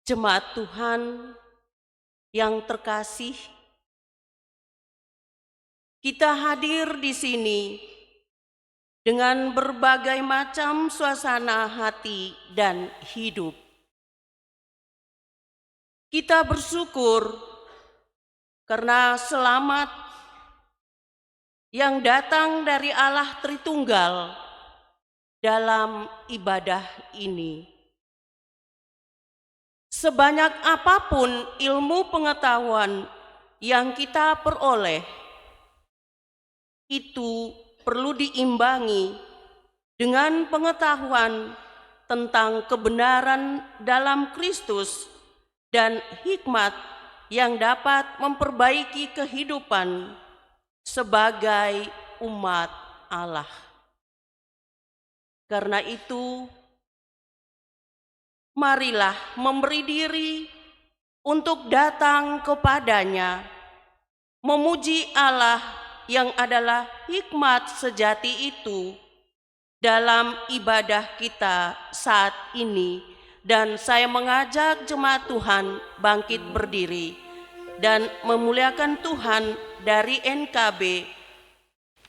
Jemaat Tuhan yang terkasih, kita hadir di sini dengan berbagai macam suasana hati dan hidup. Kita bersyukur karena selamat yang datang dari Allah Tritunggal dalam ibadah ini. Sebanyak apapun ilmu pengetahuan yang kita peroleh, itu perlu diimbangi dengan pengetahuan tentang kebenaran dalam Kristus dan hikmat yang dapat memperbaiki kehidupan sebagai umat Allah. Karena itu, marilah memberi diri untuk datang kepadanya, memuji Allah yang adalah hikmat sejati itu dalam ibadah kita saat ini. Dan saya mengajak jemaat Tuhan bangkit berdiri dan memuliakan Tuhan dari NKB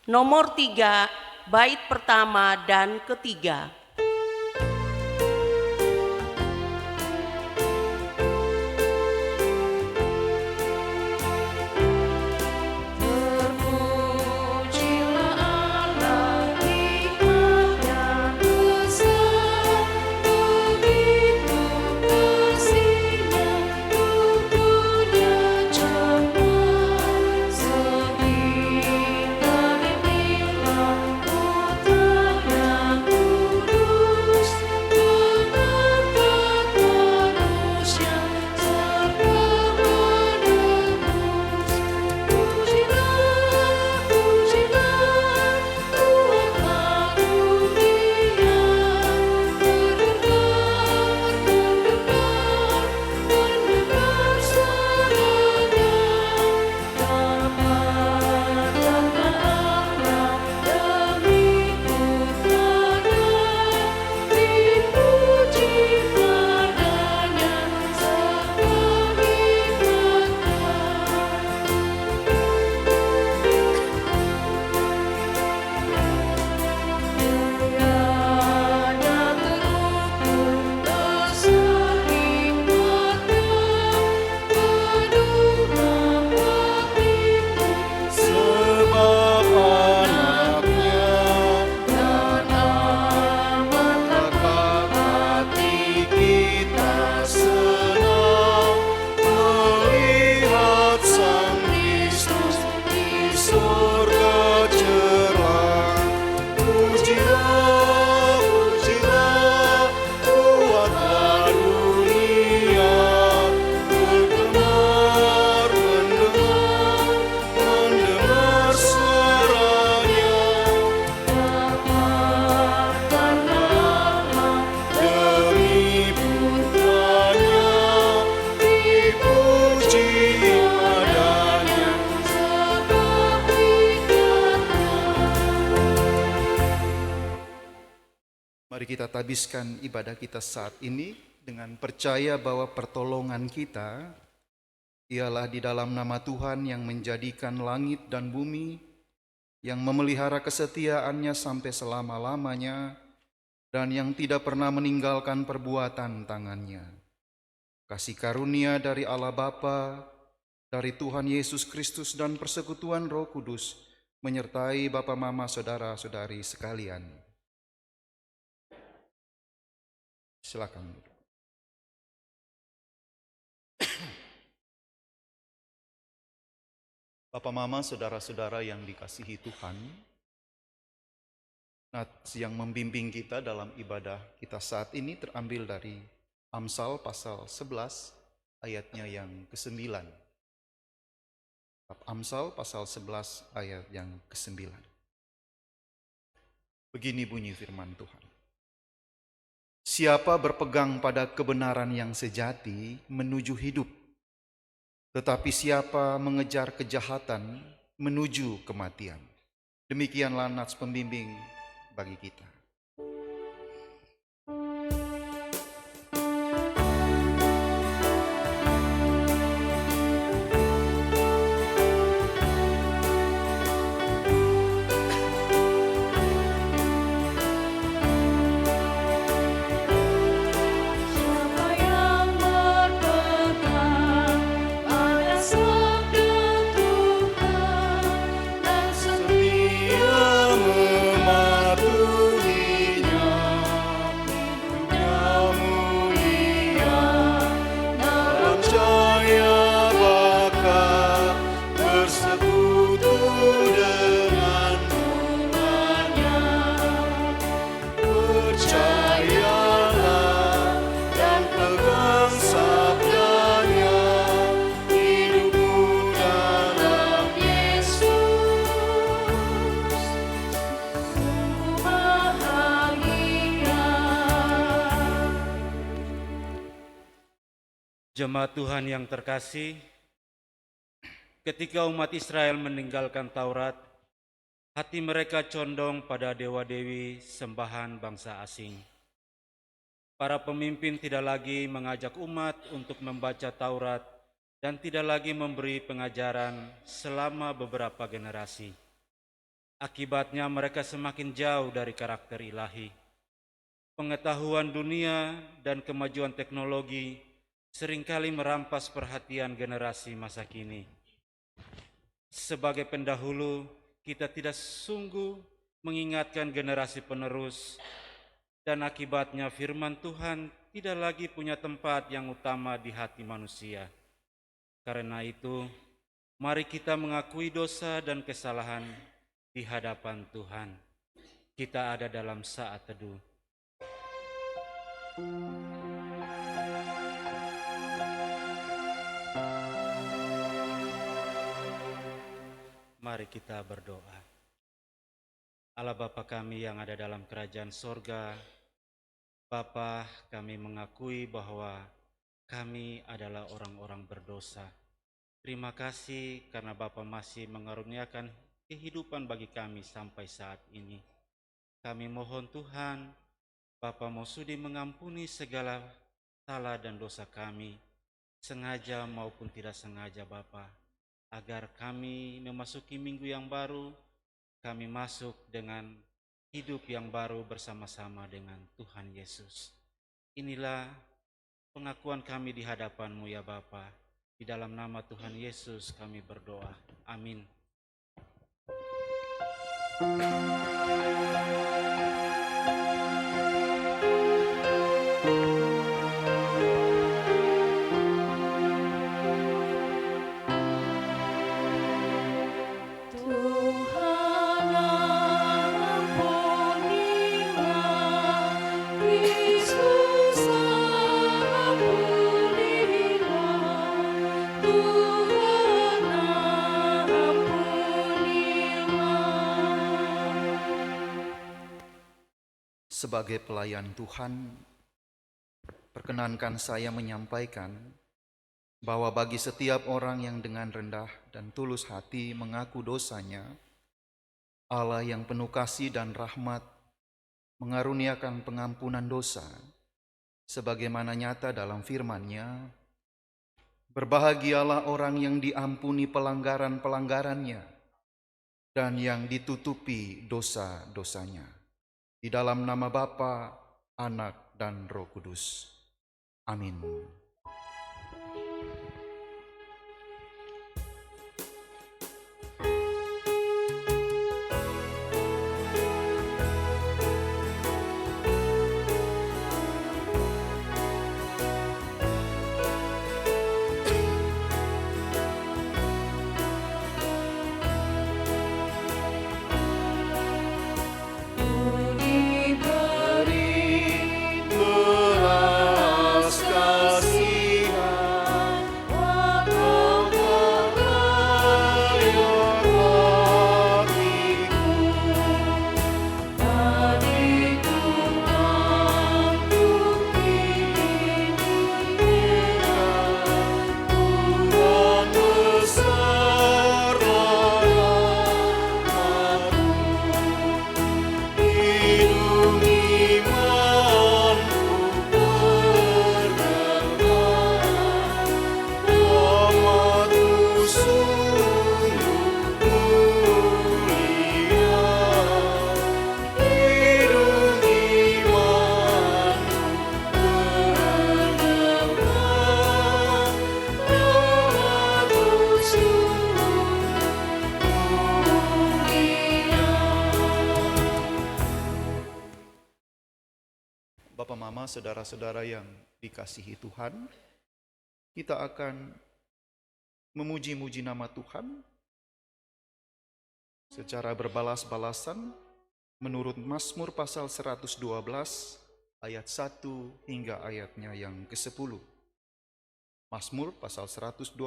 nomor 3, bait pertama dan ketiga. Mari kita tabiskan ibadah kita saat ini dengan percaya bahwa pertolongan kita ialah di dalam nama Tuhan yang menjadikan langit dan bumi, yang memelihara kesetiaannya sampai selama-lamanya, dan yang tidak pernah meninggalkan perbuatan tangannya. Kasih karunia dari Allah Bapa, dari Tuhan Yesus Kristus dan persekutuan Roh Kudus menyertai Bapa, Mama, saudara-saudari sekalian. Silakan. Bapak, Mama, saudara-saudara yang dikasihi Tuhan, nats yang membimbing kita dalam ibadah kita saat ini terambil dari Amsal pasal 11 ayatnya yang ke-9. Amsal pasal 11 ayat yang ke-9. Begini bunyi firman Tuhan. Siapa berpegang pada kebenaran yang sejati menuju hidup, tetapi siapa mengejar kejahatan menuju kematian. Demikianlah nats pembimbing bagi kita. Jemaat Tuhan yang terkasih, ketika umat Israel meninggalkan Taurat, hati mereka condong pada dewa-dewi sembahan bangsa asing. Para pemimpin tidak lagi mengajak umat untuk membaca Taurat dan tidak lagi memberi pengajaran selama beberapa generasi. Akibatnya mereka semakin jauh dari karakter ilahi. Pengetahuan dunia dan kemajuan teknologi seringkali merampas perhatian generasi masa kini. Sebagai pendahulu, kita tidak sungguh mengingatkan generasi penerus, dan akibatnya firman Tuhan tidak lagi punya tempat yang utama di hati manusia. Karena itu, mari kita mengakui dosa dan kesalahan di hadapan Tuhan. Kita ada dalam saat teduh. Mari kita berdoa. Allah Bapa kami yang ada dalam kerajaan sorga, Bapa, kami mengakui bahwa kami adalah orang-orang berdosa. Terima kasih karena Bapa masih mengaruniakan kehidupan bagi kami sampai saat ini. Kami mohon Tuhan, Bapa mau sudi mengampuni segala salah dan dosa kami, sengaja maupun tidak sengaja Bapa, agar kami memasuki minggu yang baru, kami masuk dengan hidup yang baru bersama-sama dengan Tuhan Yesus. Inilah pengakuan kami di hadapan-Mu ya Bapa. Di dalam nama Tuhan Yesus kami berdoa. Amin. Sebagai pelayan Tuhan, perkenankan saya menyampaikan bahwa bagi setiap orang yang dengan rendah dan tulus hati mengaku dosanya, Allah yang penuh kasih dan rahmat mengaruniakan pengampunan dosa, sebagaimana nyata dalam firman-Nya. Berbahagialah orang yang diampuni pelanggaran-pelanggarannya dan yang ditutupi dosa-dosanya. Di dalam nama Bapa, Anak, dan Roh Kudus. Amin. Bapak, Mama, saudara-saudara yang dikasihi Tuhan, kita akan memuji-muji nama Tuhan secara berbalas-balasan menurut Mazmur pasal 112 ayat 1 hingga ayatnya yang ke-10. Mazmur pasal 112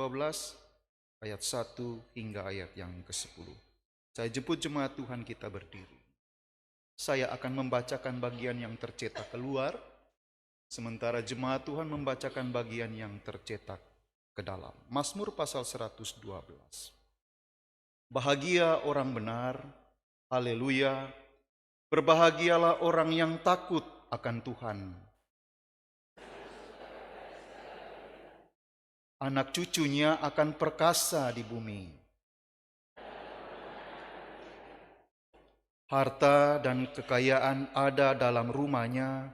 ayat 1 hingga ayat yang ke-10. Saya jemput jemaat Tuhan kita berdiri. Saya akan membacakan bagian yang tercetak keluar Sementara jemaat Tuhan membacakan bagian yang tercetak ke dalam. Mazmur pasal 112. Bahagia orang benar, haleluya. Berbahagialah orang yang takut akan Tuhan. Anak cucunya akan perkasa di bumi. Harta dan kekayaan ada dalam rumahnya.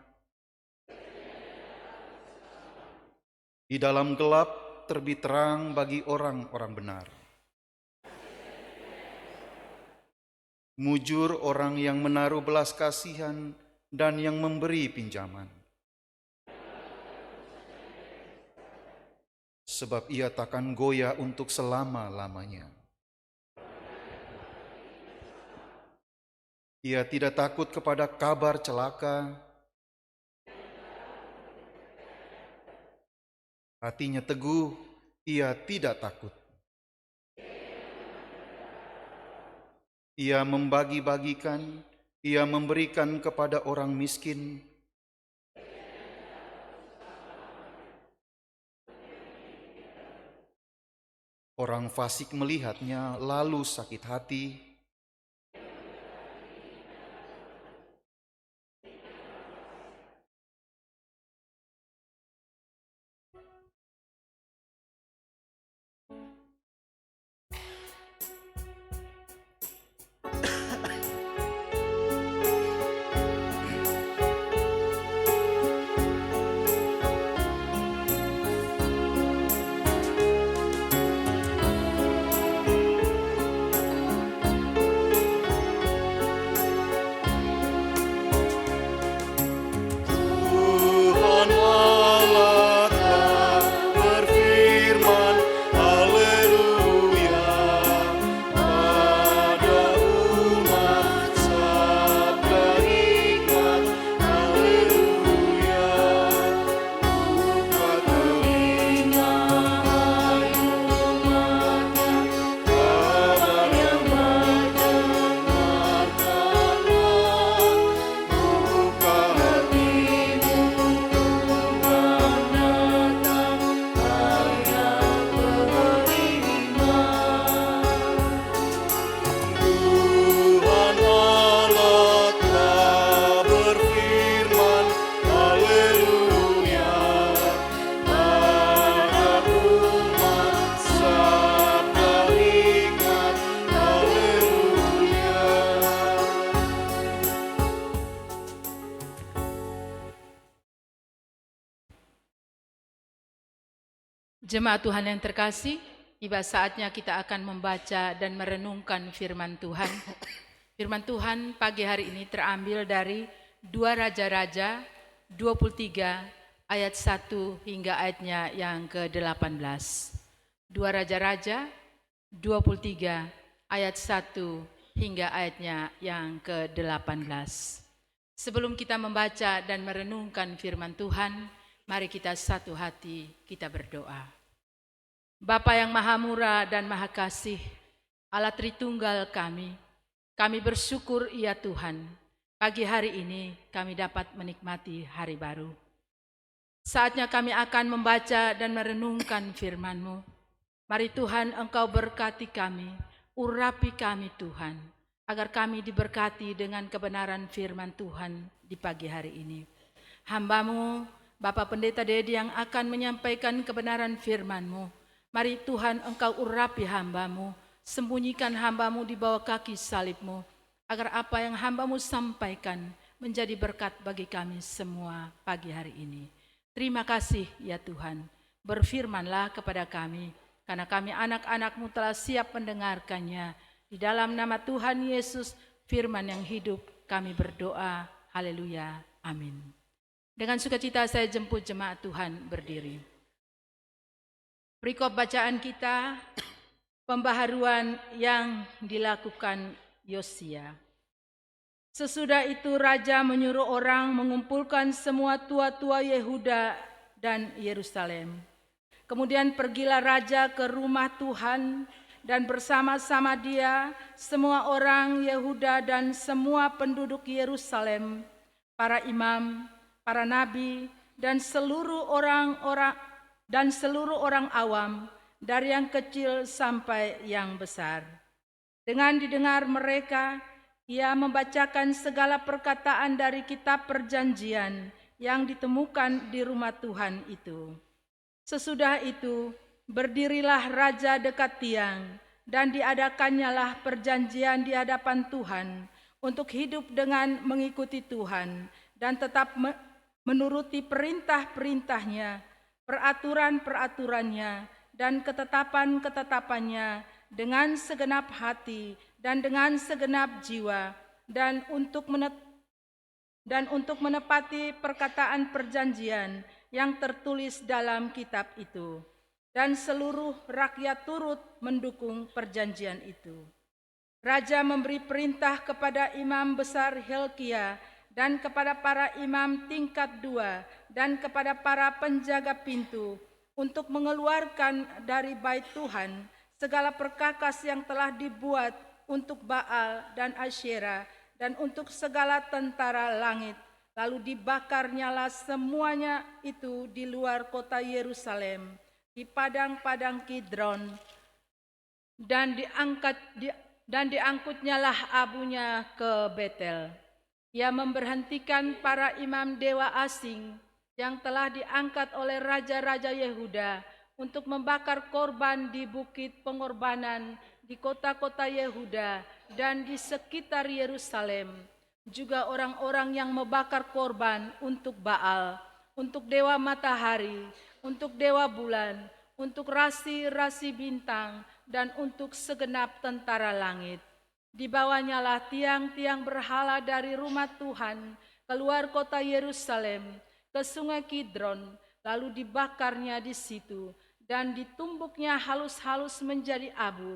Di dalam gelap terbit terang bagi orang-orang benar. Mujur orang yang menaruh belas kasihan dan yang memberi pinjaman. Sebab ia takkan goyah untuk selama-lamanya. Ia tidak takut kepada kabar celaka. Hatinya teguh, ia tidak takut. Ia membagi-bagikan, ia memberikan kepada orang miskin. Orang fasik melihatnya lalu sakit hati. Jemaat Tuhan yang terkasih, tiba saatnya kita akan membaca dan merenungkan firman Tuhan. Firman Tuhan pagi hari ini terambil dari 2 Raja-Raja 23 ayat 1 hingga ayatnya yang ke-18. 2 Raja-Raja 23 ayat 1 hingga ayatnya yang ke-18. Sebelum kita membaca dan merenungkan firman Tuhan, mari kita satu hati, kita berdoa. Bapa yang Maha Murah dan Maha Kasih, Allah Tritunggal kami bersyukur ya Tuhan, pagi hari ini kami dapat menikmati hari baru. Saatnya kami akan membaca dan merenungkan firman-Mu. Mari Tuhan Engkau berkati kami, urapi kami Tuhan, agar kami diberkati dengan kebenaran firman Tuhan di pagi hari ini. Hamba-Mu, Bapak Pendeta Dedi yang akan menyampaikan kebenaran firman-Mu. Mari Tuhan Engkau urapi hamba-Mu, sembunyikan hamba-Mu di bawah kaki salib-Mu, agar apa yang hamba-Mu sampaikan menjadi berkat bagi kami semua pagi hari ini. Terima kasih ya Tuhan, berfirmanlah kepada kami, karena kami anak-anak-Mu telah siap mendengarkannya. Di dalam nama Tuhan Yesus, firman yang hidup, kami berdoa, haleluya, amin. Dengan sukacita saya jemput jemaat Tuhan berdiri. Perikop bacaan kita, pembaharuan yang dilakukan Yosia. Sesudah itu raja menyuruh orang mengumpulkan semua tua-tua Yehuda dan Yerusalem. Kemudian pergilah raja ke rumah Tuhan dan bersama-sama dia semua orang Yehuda dan semua penduduk Yerusalem, para imam, para nabi, dan seluruh orang awam, dari yang kecil sampai yang besar. Dengan didengar mereka, ia membacakan segala perkataan dari kitab perjanjian yang ditemukan di rumah Tuhan itu. Sesudah itu, berdirilah raja dekat tiang, dan diadakannyalah perjanjian di hadapan Tuhan untuk hidup dengan mengikuti Tuhan dan tetap menuruti perintah-perintahnya, peraturan-peraturannya, dan ketetapan-ketetapannya dengan segenap hati dan dengan segenap jiwa, dan untuk menepati perkataan perjanjian yang tertulis dalam kitab itu. Dan seluruh rakyat turut mendukung perjanjian itu. Raja memberi perintah kepada imam besar Hilkia dan kepada para imam tingkat 2 dan kepada para penjaga pintu untuk mengeluarkan dari bait Tuhan segala perkakas yang telah dibuat untuk Baal dan Asyera dan untuk segala tentara langit. Lalu dibakarnyalah semuanya itu di luar kota Yerusalem, di padang-padang Kidron, dan diangkutnyalah abunya ke Betel. Ia memberhentikan para imam dewa asing yang telah diangkat oleh raja-raja Yehuda untuk membakar korban di bukit pengorbanan di kota-kota Yehuda dan di sekitar Yerusalem. Juga orang-orang yang membakar korban untuk Baal, untuk dewa matahari, untuk dewa bulan, untuk rasi-rasi bintang, dan untuk segenap tentara langit. Dibawanyalah tiang-tiang berhala dari rumah Tuhan keluar kota Yerusalem ke sungai Kidron, lalu dibakarnya di situ, dan ditumbuknya halus-halus menjadi abu.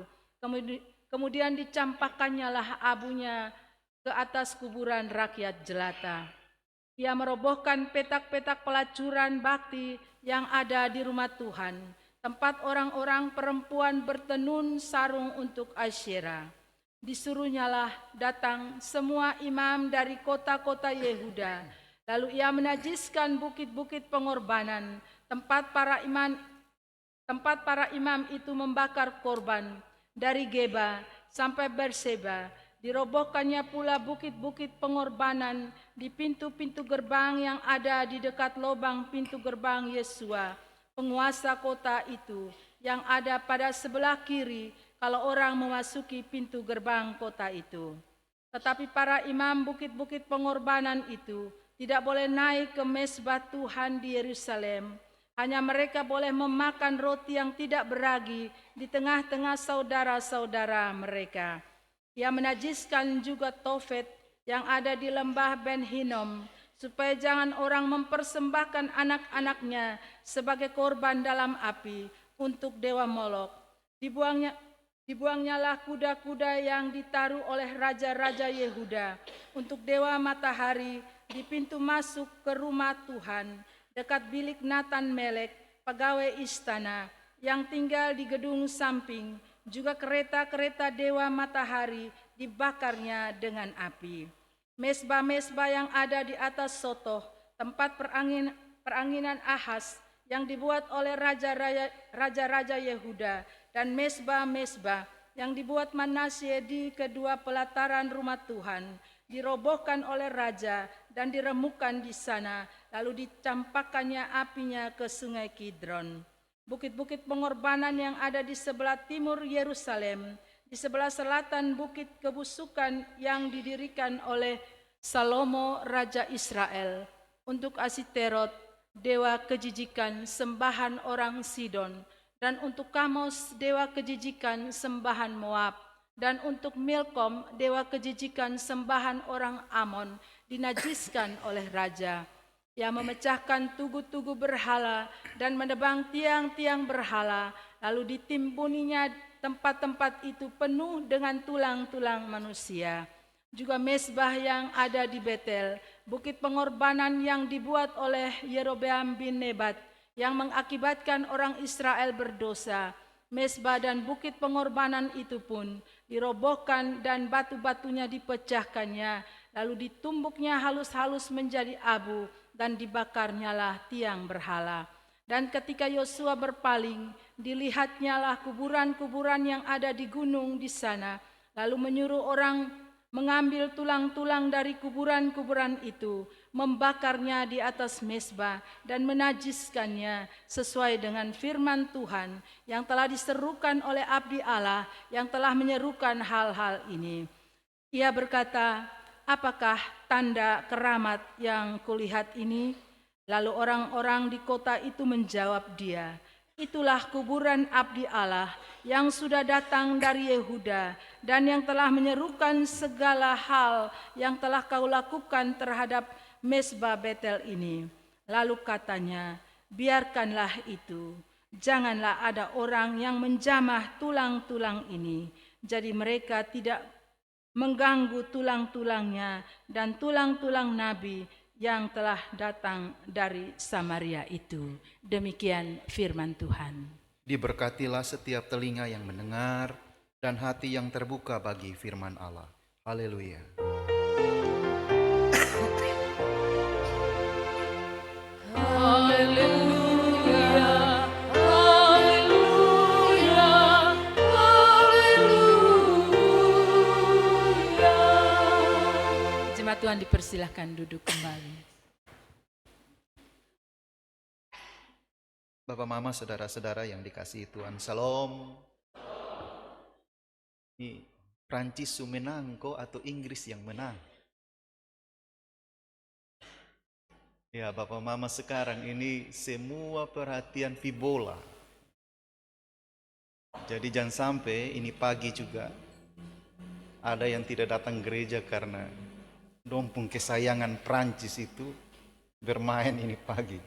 Kemudian dicampakannyalah abunya ke atas kuburan rakyat jelata. Ia merobohkan petak-petak pelacuran bakti yang ada di rumah Tuhan, tempat orang-orang perempuan bertenun sarung untuk Asyera. Disuruhnyalah datang semua imam dari kota-kota Yehuda. Lalu ia menajiskan bukit-bukit pengorbanan, tempat para imam itu membakar korban, dari Geba sampai Berseba. Dirobohkannya pula bukit-bukit pengorbanan di pintu-pintu gerbang yang ada di dekat lubang pintu gerbang Yesua, penguasa kota itu, yang ada pada sebelah kiri kalau orang memasuki pintu gerbang kota itu. Tetapi para imam bukit-bukit pengorbanan itu tidak boleh naik ke mezbah Tuhan di Yerusalem. Hanya mereka boleh memakan roti yang tidak beragi di tengah-tengah saudara-saudara mereka. Ia menajiskan juga Tofet yang ada di lembah Ben Hinnom, supaya jangan orang mempersembahkan anak-anaknya sebagai korban dalam api untuk dewa Molok. Dibuangnyalah kuda-kuda yang ditaruh oleh raja-raja Yehuda untuk dewa matahari di pintu masuk ke rumah Tuhan, dekat bilik Natan Melek, pegawai istana, yang tinggal di gedung samping. Juga kereta-kereta dewa matahari dibakarnya dengan api. Mezbah-mezbah yang ada di atas Sotoh, tempat peranginan Ahaz yang dibuat oleh raja-raja Yehuda, dan mezbah-mezbah yang dibuat Manasye di kedua pelataran rumah Tuhan, dirobohkan oleh raja dan diremukkan di sana, lalu dicampakkannya apinya ke sungai Kidron. Bukit-bukit pengorbanan yang ada di sebelah timur Yerusalem, di sebelah selatan bukit kebusukan yang didirikan oleh Salomo Raja Israel untuk Asiterot, dewa kejijikan sembahan orang Sidon, dan untuk Kamos, dewa kejijikan sembahan Moab, dan untuk Milkom, dewa kejijikan sembahan orang Amon, dinajiskan oleh raja. Ia memecahkan tugu-tugu berhala dan menebang tiang-tiang berhala, lalu ditimbuninya tempat-tempat itu penuh dengan tulang-tulang manusia. Juga mezbah yang ada di Betel, bukit pengorbanan yang dibuat oleh Yerobeam bin Nebat, yang mengakibatkan orang Israel berdosa. Mezbah dan bukit pengorbanan itu pun dirobohkan dan batu-batunya dipecahkannya, lalu ditumbuknya halus-halus menjadi abu dan dibakarnyalah tiang berhala. Dan ketika Yosua berpaling, dilihatnyalah kuburan-kuburan yang ada di gunung di sana, lalu menyuruh orang mengambil tulang-tulang dari kuburan-kuburan itu, membakarnya di atas mezbah dan menajiskannya sesuai dengan firman Tuhan yang telah diserukan oleh abdi Allah yang telah menyerukan hal-hal ini. Ia berkata, apakah tanda keramat yang kulihat ini? Lalu orang-orang di kota itu menjawab dia, itulah kuburan abdi Allah yang sudah datang dari Yehuda dan yang telah menyerukan segala hal yang telah kau lakukan terhadap mezbah Betel ini. Lalu katanya, biarkanlah itu, janganlah ada orang yang menjamah tulang-tulang ini. Jadi mereka tidak mengganggu tulang-tulangnya dan tulang-tulang nabi yang telah datang dari Samaria itu. Demikian firman Tuhan. Diberkatilah setiap telinga yang mendengar dan hati yang terbuka bagi firman Allah. Haleluya. Jemaat Tuhan dipersilahkan duduk kembali. Bapak, Mama, saudara-saudara yang dikasihi Tuhan, Salam. Ini Prancis menang kok atau Inggris yang menang? Ya, Bapak Mama, sekarang ini semua perhatian pi bola. Jadi jangan sampai ini pagi juga ada yang tidak datang gereja karena dompung kesayangan Prancis itu bermain ini pagi.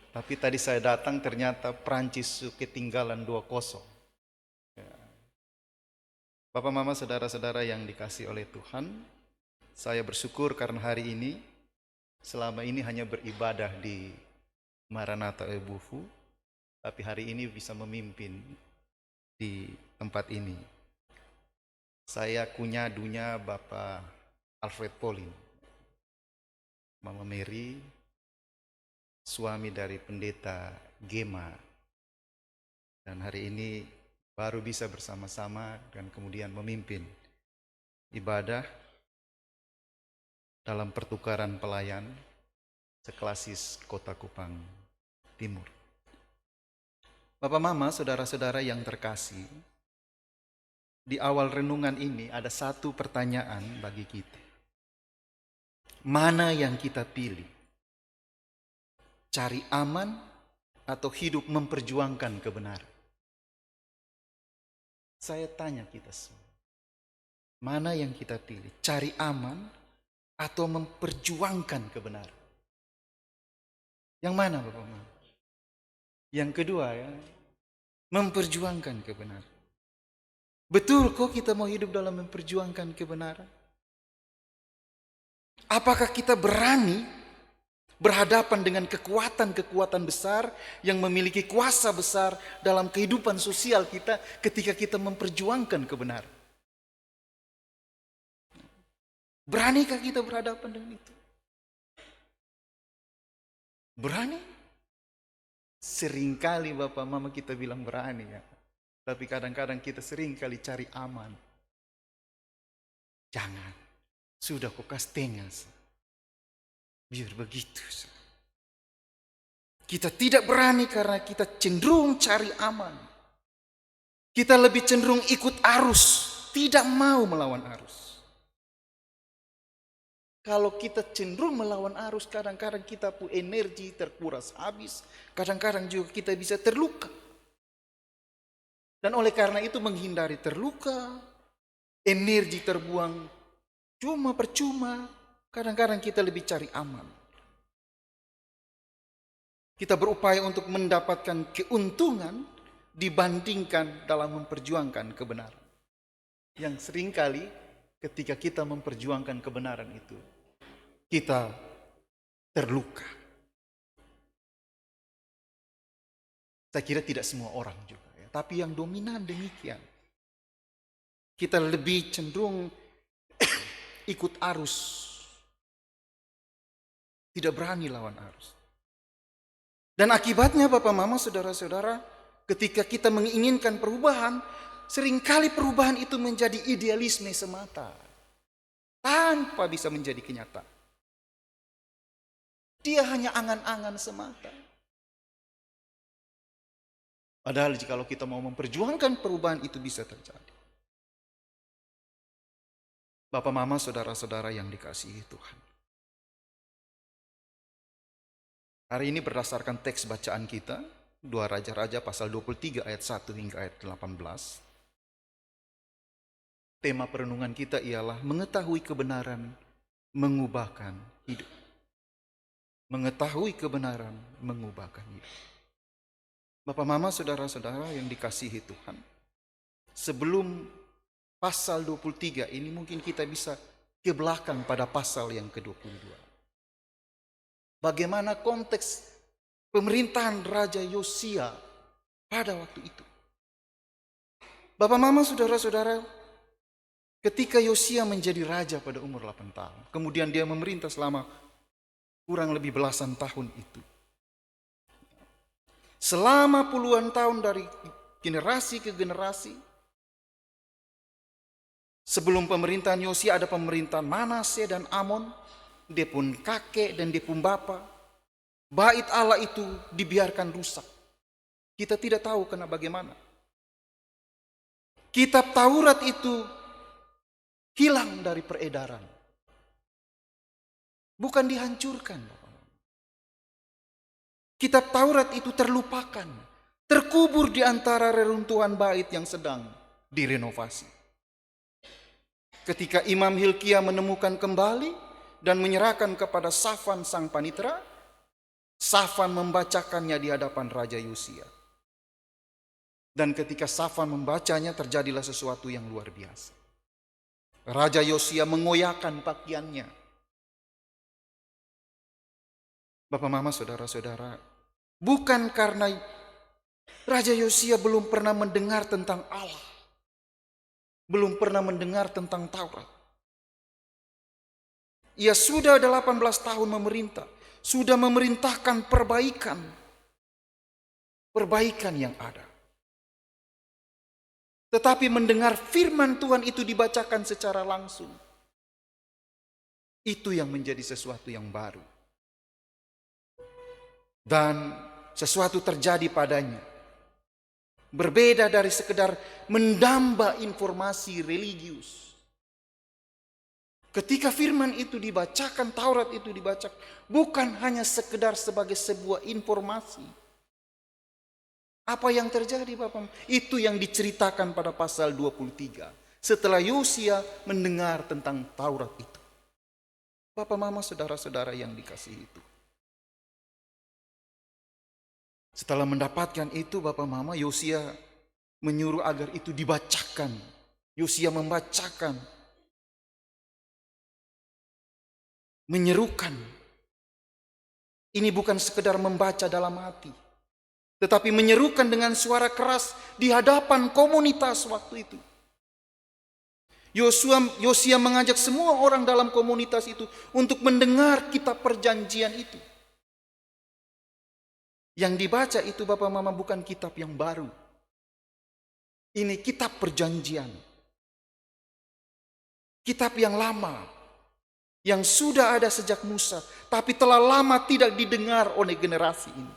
Tapi tadi saya datang ternyata Prancis ketinggalan 2-0. Bapak, Mama, saudara-saudara yang dikasihi oleh Tuhan, saya bersyukur karena hari ini selama ini hanya beribadah di Maranatha Ebufu, tapi hari ini bisa memimpin di tempat ini. Saya kunyadunya Bapak Alfred Pauline, Mama Mary, suami dari pendeta Gema, dan hari ini baru bisa bersama-sama dan kemudian memimpin ibadah dalam pertukaran pelayan seklasis Kota Kupang Timur. Bapak, Mama, saudara-saudara yang terkasih, di awal renungan ini ada satu pertanyaan bagi kita. Mana yang kita pilih? Cari aman atau hidup memperjuangkan kebenaran? Saya tanya kita semua. Mana yang kita pilih? Cari aman atau memperjuangkan kebenaran? Yang mana, Bapak Mama? Yang kedua ya, memperjuangkan kebenaran. Betul kok kita mau hidup dalam memperjuangkan kebenaran? Apakah kita berani berhadapan dengan kekuatan-kekuatan besar yang memiliki kuasa besar dalam kehidupan sosial kita ketika kita memperjuangkan kebenaran? Beranikah kita berhadapan dengan itu? Berani? Seringkali Bapak Mama kita bilang berani ya. Tapi kadang-kadang kita seringkali cari aman. Jangan. Sudah kok setengah. Biar begitu. Kita tidak berani karena kita cenderung cari aman. Kita lebih cenderung ikut arus, tidak mau melawan arus. Kalau kita cenderung melawan arus, kadang-kadang kita punya energi terkuras habis, kadang-kadang juga kita bisa terluka. Dan oleh karena itu menghindari terluka, energi terbuang cuma percuma, kadang-kadang kita lebih cari aman. Kita berupaya untuk mendapatkan keuntungan dibandingkan dalam memperjuangkan kebenaran. Yang seringkali ketika kita memperjuangkan kebenaran itu, kita terluka. Saya kira tidak semua orang juga ya, tapi yang dominan demikian. Kita lebih cenderung ikut arus. Tidak berani lawan arus. Dan akibatnya Bapak Mama, saudara-saudara, ketika kita menginginkan perubahan, seringkali perubahan itu menjadi idealisme semata. Tanpa bisa menjadi kenyataan. Dia hanya angan-angan semata. Padahal jika kita mau memperjuangkan perubahan itu bisa terjadi. Bapak Mama, saudara-saudara yang dikasihi Tuhan. Hari ini berdasarkan teks bacaan kita, 2 Raja-Raja pasal 23 ayat 1 hingga ayat 18. Tema perenungan kita ialah mengetahui kebenaran, mengubahkan hidup. Mengetahui kebenaran, mengubahkan hidup. Bapak Mama, saudara-saudara yang dikasihi Tuhan. Sebelum pasal 23 ini mungkin kita bisa ke belakang pada pasal yang ke-22. Bagaimana konteks pemerintahan Raja Yosia pada waktu itu. Bapak Mama, saudara-saudara, ketika Yosia menjadi raja pada umur 8 tahun, kemudian dia memerintah selama kurang lebih belasan tahun itu. Selama puluhan tahun dari generasi ke generasi, sebelum pemerintahan Yosia ada pemerintahan Manase dan Amon, dia pun kakek dan dia pun bapa. Bait Allah itu dibiarkan rusak. Kita tidak tahu karena bagaimana. Kitab Taurat itu hilang dari peredaran. Bukan dihancurkan. Kitab Taurat itu terlupakan. Terkubur di antara reruntuhan bait yang sedang direnovasi. Ketika Imam Hilkia menemukan kembali dan menyerahkan kepada Safan sang panitera, Safan membacakannya di hadapan Raja Yosia. Dan ketika Safan membacanya terjadilah sesuatu yang luar biasa. Raja Yosia mengoyakkan pakaiannya. Bapak Mama, saudara-saudara, bukan karena Raja Yosia belum pernah mendengar tentang Allah. Belum pernah mendengar tentang Taurat. Ia sudah 18 tahun memerintah. Sudah memerintahkan perbaikan. Perbaikan yang ada. Tetapi mendengar firman Tuhan itu dibacakan secara langsung. Itu yang menjadi sesuatu yang baru. Dan sesuatu terjadi padanya. Berbeda dari sekedar mendamba informasi religius. Ketika firman itu dibacakan, Taurat itu dibacakan, bukan hanya sekedar sebagai sebuah informasi. Apa yang terjadi Bapak? Itu yang diceritakan pada pasal 23. Setelah Yosia mendengar tentang Taurat itu. Bapak Mama, saudara-saudara yang dikasihi itu. Setelah mendapatkan itu Bapak Mama, Yosia menyuruh agar itu dibacakan. Yosia membacakan. Menyerukan. Ini bukan sekedar membaca dalam hati. Tetapi menyerukan dengan suara keras di hadapan komunitas waktu itu. Yosia mengajak semua orang dalam komunitas itu untuk mendengar kitab perjanjian itu. Yang dibaca itu Bapak Mama bukan kitab yang baru. Ini kitab perjanjian. Kitab yang lama. Yang sudah ada sejak Musa. Tapi telah lama tidak didengar oleh generasi ini.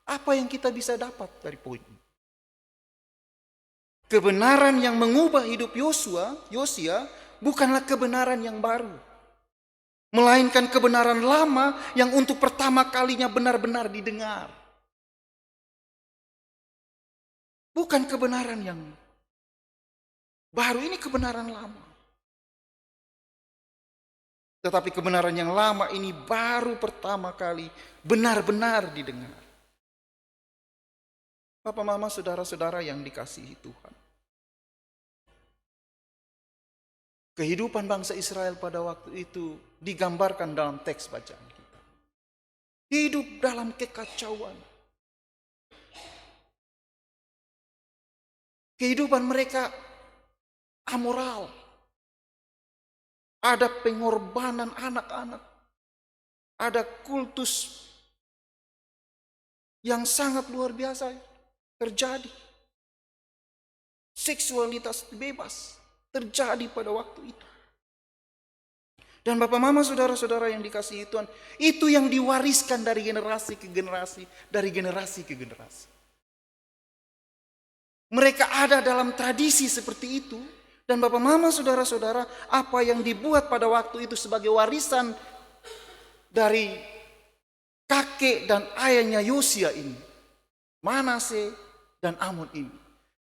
Apa yang kita bisa dapat dari poin ini? Kebenaran yang mengubah hidup Yosia bukanlah kebenaran yang baru. Melainkan kebenaran lama yang untuk pertama kalinya benar-benar didengar. Bukan kebenaran yang baru, ini kebenaran lama. Tetapi kebenaran yang lama ini baru pertama kali benar-benar didengar. Bapak, Mama, saudara-saudara yang dikasihi Tuhan. Kehidupan bangsa Israel pada waktu itu digambarkan dalam teks bacaan kita. Hidup dalam kekacauan. Kehidupan mereka amoral. Ada pengorbanan anak-anak. ada kultus yang sangat luar biasa terjadi. Seksualitas bebas terjadi pada waktu itu. Dan Bapak Mama saudara-saudara yang dikasihi Tuhan, itu yang diwariskan dari generasi ke generasi, dari generasi ke generasi. Mereka ada dalam tradisi seperti itu. Dan Bapak Mama saudara-saudara, apa yang dibuat pada waktu itu sebagai warisan dari kakek dan ayahnya Yosia ini, Manase dan Amon ini,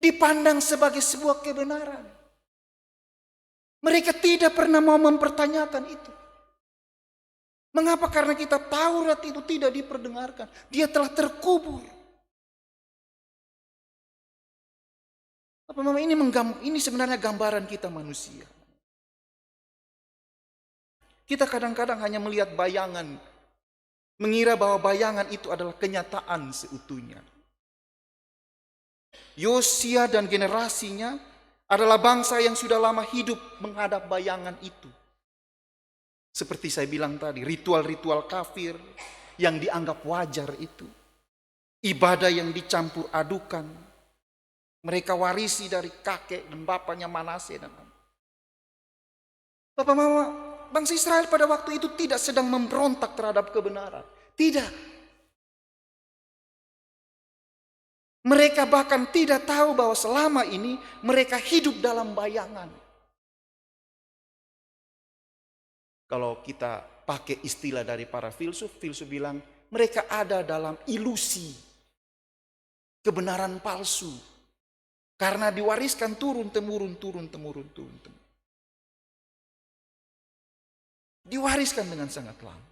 dipandang sebagai sebuah kebenaran. Mereka tidak pernah mau mempertanyakan itu. Mengapa? Karena kita Taurat itu tidak diperdengarkan. Dia telah terkubur. Apa Mama, ini sebenarnya gambaran kita manusia. Kita kadang-kadang hanya melihat bayangan, mengira bahwa bayangan itu adalah kenyataan seutuhnya. Yosia dan generasinya adalah bangsa yang sudah lama hidup menghadap bayangan itu. Seperti saya bilang tadi, ritual-ritual kafir yang dianggap wajar itu. Ibadah yang dicampur adukan. Mereka warisi dari kakek dan bapaknya Manase dan Bapak Mama, bangsa Israel pada waktu itu tidak sedang memberontak terhadap kebenaran. Tidak. Mereka bahkan tidak tahu bahwa selama ini mereka hidup dalam bayangan. Kalau kita pakai istilah dari para filsuf bilang mereka ada dalam ilusi, kebenaran palsu. Karena diwariskan turun-temurun. Diwariskan dengan sangat lama.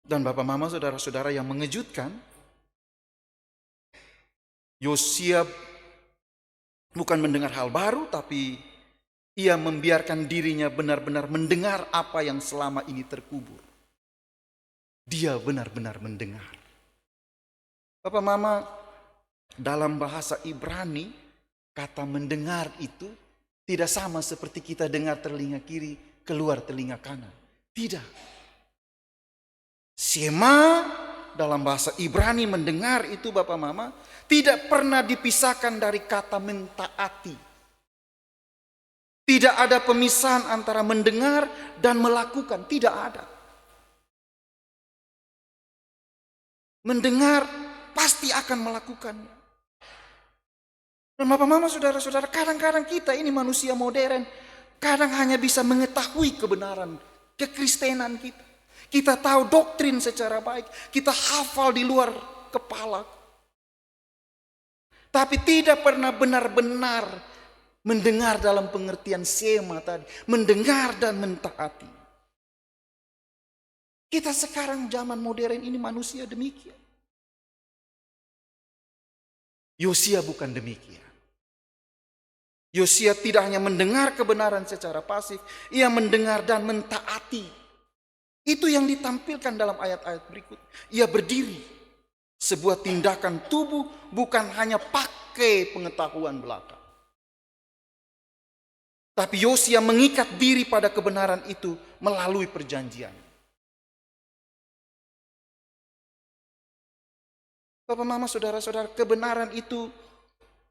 Dan Bapak Mama saudara-saudara yang mengejutkan, Yosia bukan mendengar hal baru, tapi ia membiarkan dirinya benar-benar mendengar apa yang selama ini terkubur. Dia benar-benar mendengar. Bapak Mama, dalam bahasa Ibrani, kata mendengar itu tidak sama seperti kita dengar telinga kiri, keluar telinga kanan. Tidak. Shema dalam bahasa Ibrani mendengar itu Bapak Mama tidak pernah dipisahkan dari kata mentaati. Tidak ada pemisahan antara mendengar dan melakukan, tidak ada. Mendengar pasti akan melakukannya. Dan Bapak Mama saudara-saudara, kadang-kadang kita ini manusia modern, kadang hanya bisa mengetahui kebenaran, kekristenan kita. Kita tahu doktrin secara baik, kita hafal di luar kepala. Tapi tidak pernah benar-benar mendengar dalam pengertian sema tadi, mendengar dan mentaati. Kita sekarang zaman modern ini manusia demikian. Yosia bukan demikian. Yosia tidak hanya mendengar kebenaran secara pasif, ia mendengar dan mentaati. Itu yang ditampilkan dalam ayat-ayat berikut. Ia berdiri, sebuah tindakan tubuh bukan hanya pakai pengetahuan belaka. Tapi Yosia mengikat diri pada kebenaran itu melalui perjanjian. Bapak Mama saudara-saudara, kebenaran itu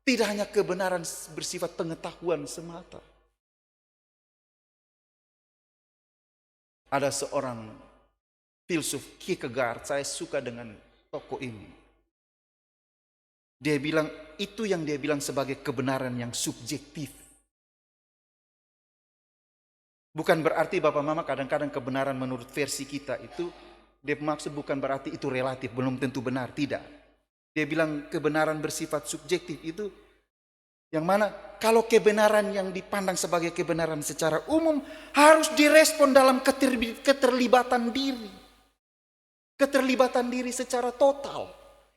tidak hanya kebenaran bersifat pengetahuan semata. Ada seorang filsuf Kierkegaard, saya suka dengan tokoh ini. Dia bilang, itu yang dia bilang sebagai kebenaran yang subjektif. Bukan berarti Bapak Mama kadang-kadang kebenaran menurut versi kita itu, dia maksud bukan berarti itu relatif, belum tentu benar, tidak. Dia bilang kebenaran bersifat subjektif itu yang mana kalau kebenaran yang dipandang sebagai kebenaran secara umum harus direspon dalam keterlibatan diri. Keterlibatan diri secara total.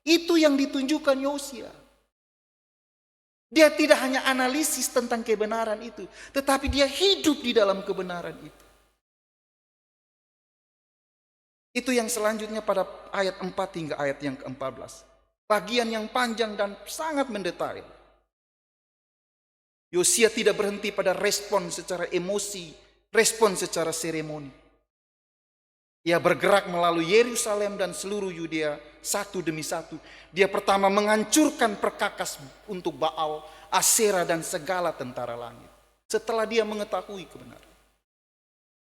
Itu yang ditunjukkan Yosia. Dia tidak hanya analisis tentang kebenaran itu, tetapi dia hidup di dalam kebenaran itu. Itu yang selanjutnya pada ayat 4 hingga ayat yang ke-14. Bagian yang panjang dan sangat mendetail. Yosia tidak berhenti pada respon secara emosi, respon secara seremoni. Ia bergerak melalui Yerusalem dan seluruh Yudea satu demi satu. Dia pertama menghancurkan perkakas untuk Baal, Asyera dan segala tentara langit. Setelah dia mengetahui kebenaran.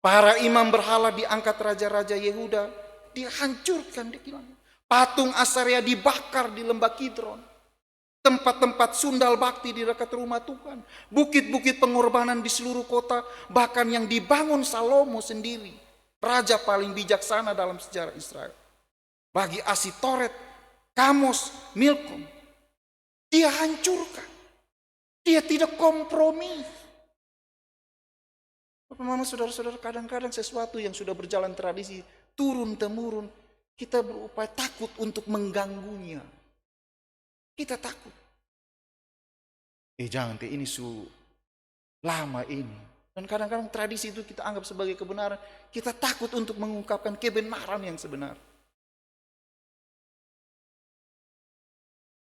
Para imam berhala diangkat raja-raja Yehuda, dihancurkan, dihilangkan. Patung Asaria dibakar di lembah Kidron. Tempat-tempat sundal bakti di dekat rumah Tuhan. Bukit-bukit pengorbanan di seluruh kota, bahkan yang dibangun Salomo sendiri. Raja paling bijaksana dalam sejarah Israel. Bagi Asitoret, Kamos, Milkom. Dia hancurkan. Dia tidak kompromi. Bapak, mama, saudara-saudara, kadang-kadang sesuatu yang sudah berjalan tradisi, turun-temurun, kita berupaya takut untuk mengganggunya. Kita takut. Jangan, ini lama ini. Dan kadang-kadang tradisi itu kita anggap sebagai kebenaran. Kita takut untuk mengungkapkan kebenaran yang sebenar.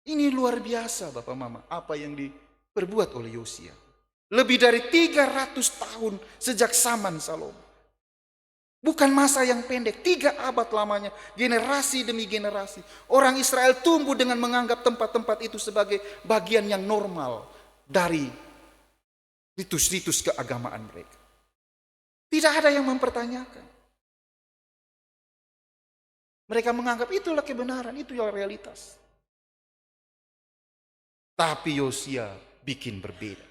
Ini luar biasa Bapak Mama, apa yang diperbuat oleh Yosia. Lebih dari 300 tahun sejak zaman Salomo. Bukan masa yang pendek, 3 abad lamanya, generasi demi generasi. Orang Israel tumbuh dengan menganggap tempat-tempat itu sebagai bagian yang normal dari ritus-ritus keagamaan mereka. Tidak ada yang mempertanyakan. Mereka menganggap itulah kebenaran, itulah realitas. Tapi Yosia bikin berbeda.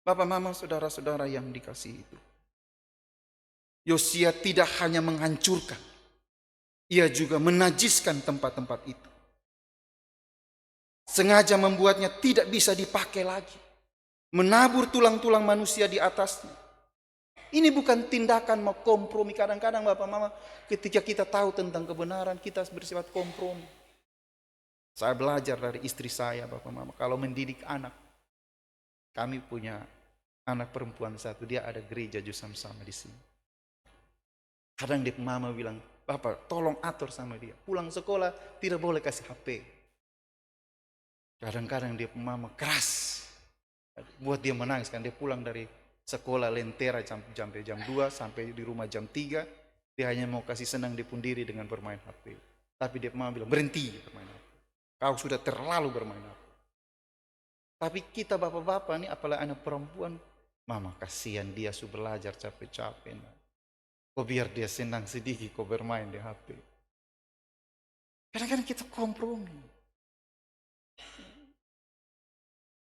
Bapak, mama, saudara-saudara yang dikasihi itu. Yosia tidak hanya menghancurkan, ia juga menajiskan tempat-tempat itu. Sengaja membuatnya tidak bisa dipakai lagi. Menabur tulang-tulang manusia di atasnya. Ini bukan tindakan mau kompromi. Kadang-kadang Bapak Mama, ketika kita tahu tentang kebenaran, kita bersifat kompromi. Saya belajar dari istri saya Bapak Mama, kalau mendidik anak. Kami punya anak perempuan satu, dia ada gereja Jusam-sama di sini. Kadang dia mama bilang, Bapak tolong atur sama dia. Pulang sekolah tidak boleh kasih HP. Kadang-kadang dia mama keras. Buat dia menangis kan, dia pulang dari sekolah lentera sampai jam 2, sampai di rumah jam 3. Dia hanya mau kasih senang dia pun diri dengan bermain HP. Tapi dia mama bilang, berhenti bermain HP. Kau sudah terlalu bermain HP. Tapi kita bapak-bapak nih, apalagi anak perempuan, mama kasihan dia sudah belajar capek-capek. Kok biar dia senang sedikit kok bermain di HP. Kadang-kadang kita kompromi.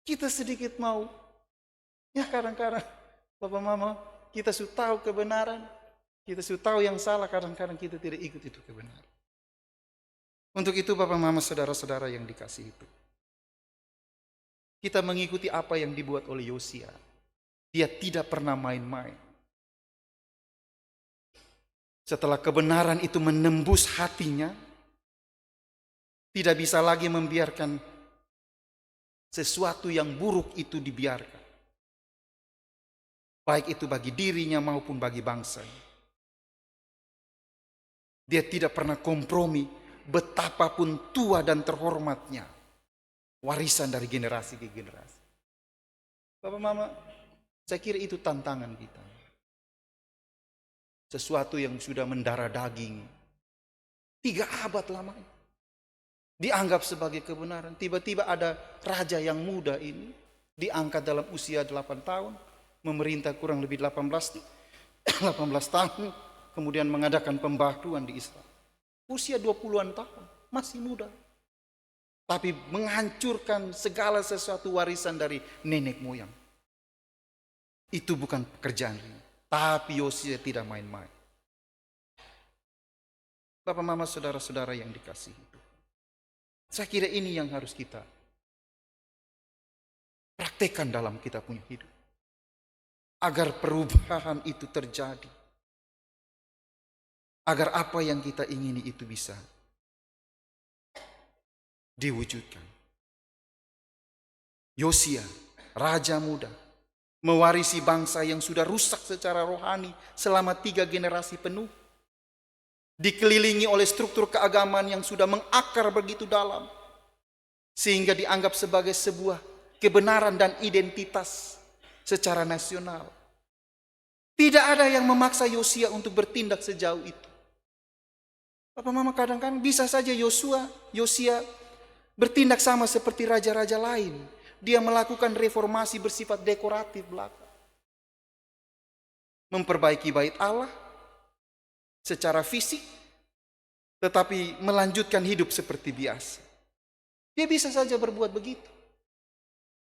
Kita sedikit mau, ya kadang-kadang Bapak Mama, kita sudah tahu kebenaran, kita sudah tahu yang salah, kadang-kadang kita tidak ikut itu kebenaran. Untuk itu Bapak Mama, saudara-saudara yang dikasihi itu, kita mengikuti apa yang dibuat oleh Yosia. Dia tidak pernah main-main. Setelah kebenaran itu menembus hatinya, tidak bisa lagi membiarkan sesuatu yang buruk itu dibiarkan. Baik itu bagi dirinya maupun bagi bangsa. Dia tidak pernah kompromi betapapun tua dan terhormatnya. Warisan dari generasi ke generasi. Bapak Mama, saya kira itu tantangan kita. Sesuatu yang sudah mendarah daging 3 abad lamanya. Dianggap sebagai kebenaran. Tiba-tiba ada raja yang muda ini diangkat dalam usia 8 tahun, memerintah kurang lebih 18 tahun, kemudian mengadakan pembaharuan di Israel. Usia 20-an tahun, masih muda. Tapi menghancurkan segala sesuatu warisan dari nenek moyang. Itu bukan pekerjaan ringan. Tapi Yosia tidak main-main. Bapak, mama, saudara-saudara yang dikasihi. Saya kira ini yang harus kita praktekkan dalam kita punya hidup. Agar perubahan itu terjadi. Agar apa yang kita ingini itu bisa diwujudkan. Yosia, raja muda, mewarisi bangsa yang sudah rusak secara rohani selama 3 generasi penuh. Dikelilingi oleh struktur keagamaan yang sudah mengakar begitu dalam. Sehingga dianggap sebagai sebuah kebenaran dan identitas secara nasional. Tidak ada yang memaksa Yosia untuk bertindak sejauh itu. Bapak Mama, kadang-kadang bisa saja Yosia bertindak sama seperti raja-raja lain. Dia melakukan reformasi bersifat dekoratif belaka. Memperbaiki bait Allah secara fisik, tetapi melanjutkan hidup seperti biasa. Dia bisa saja berbuat begitu.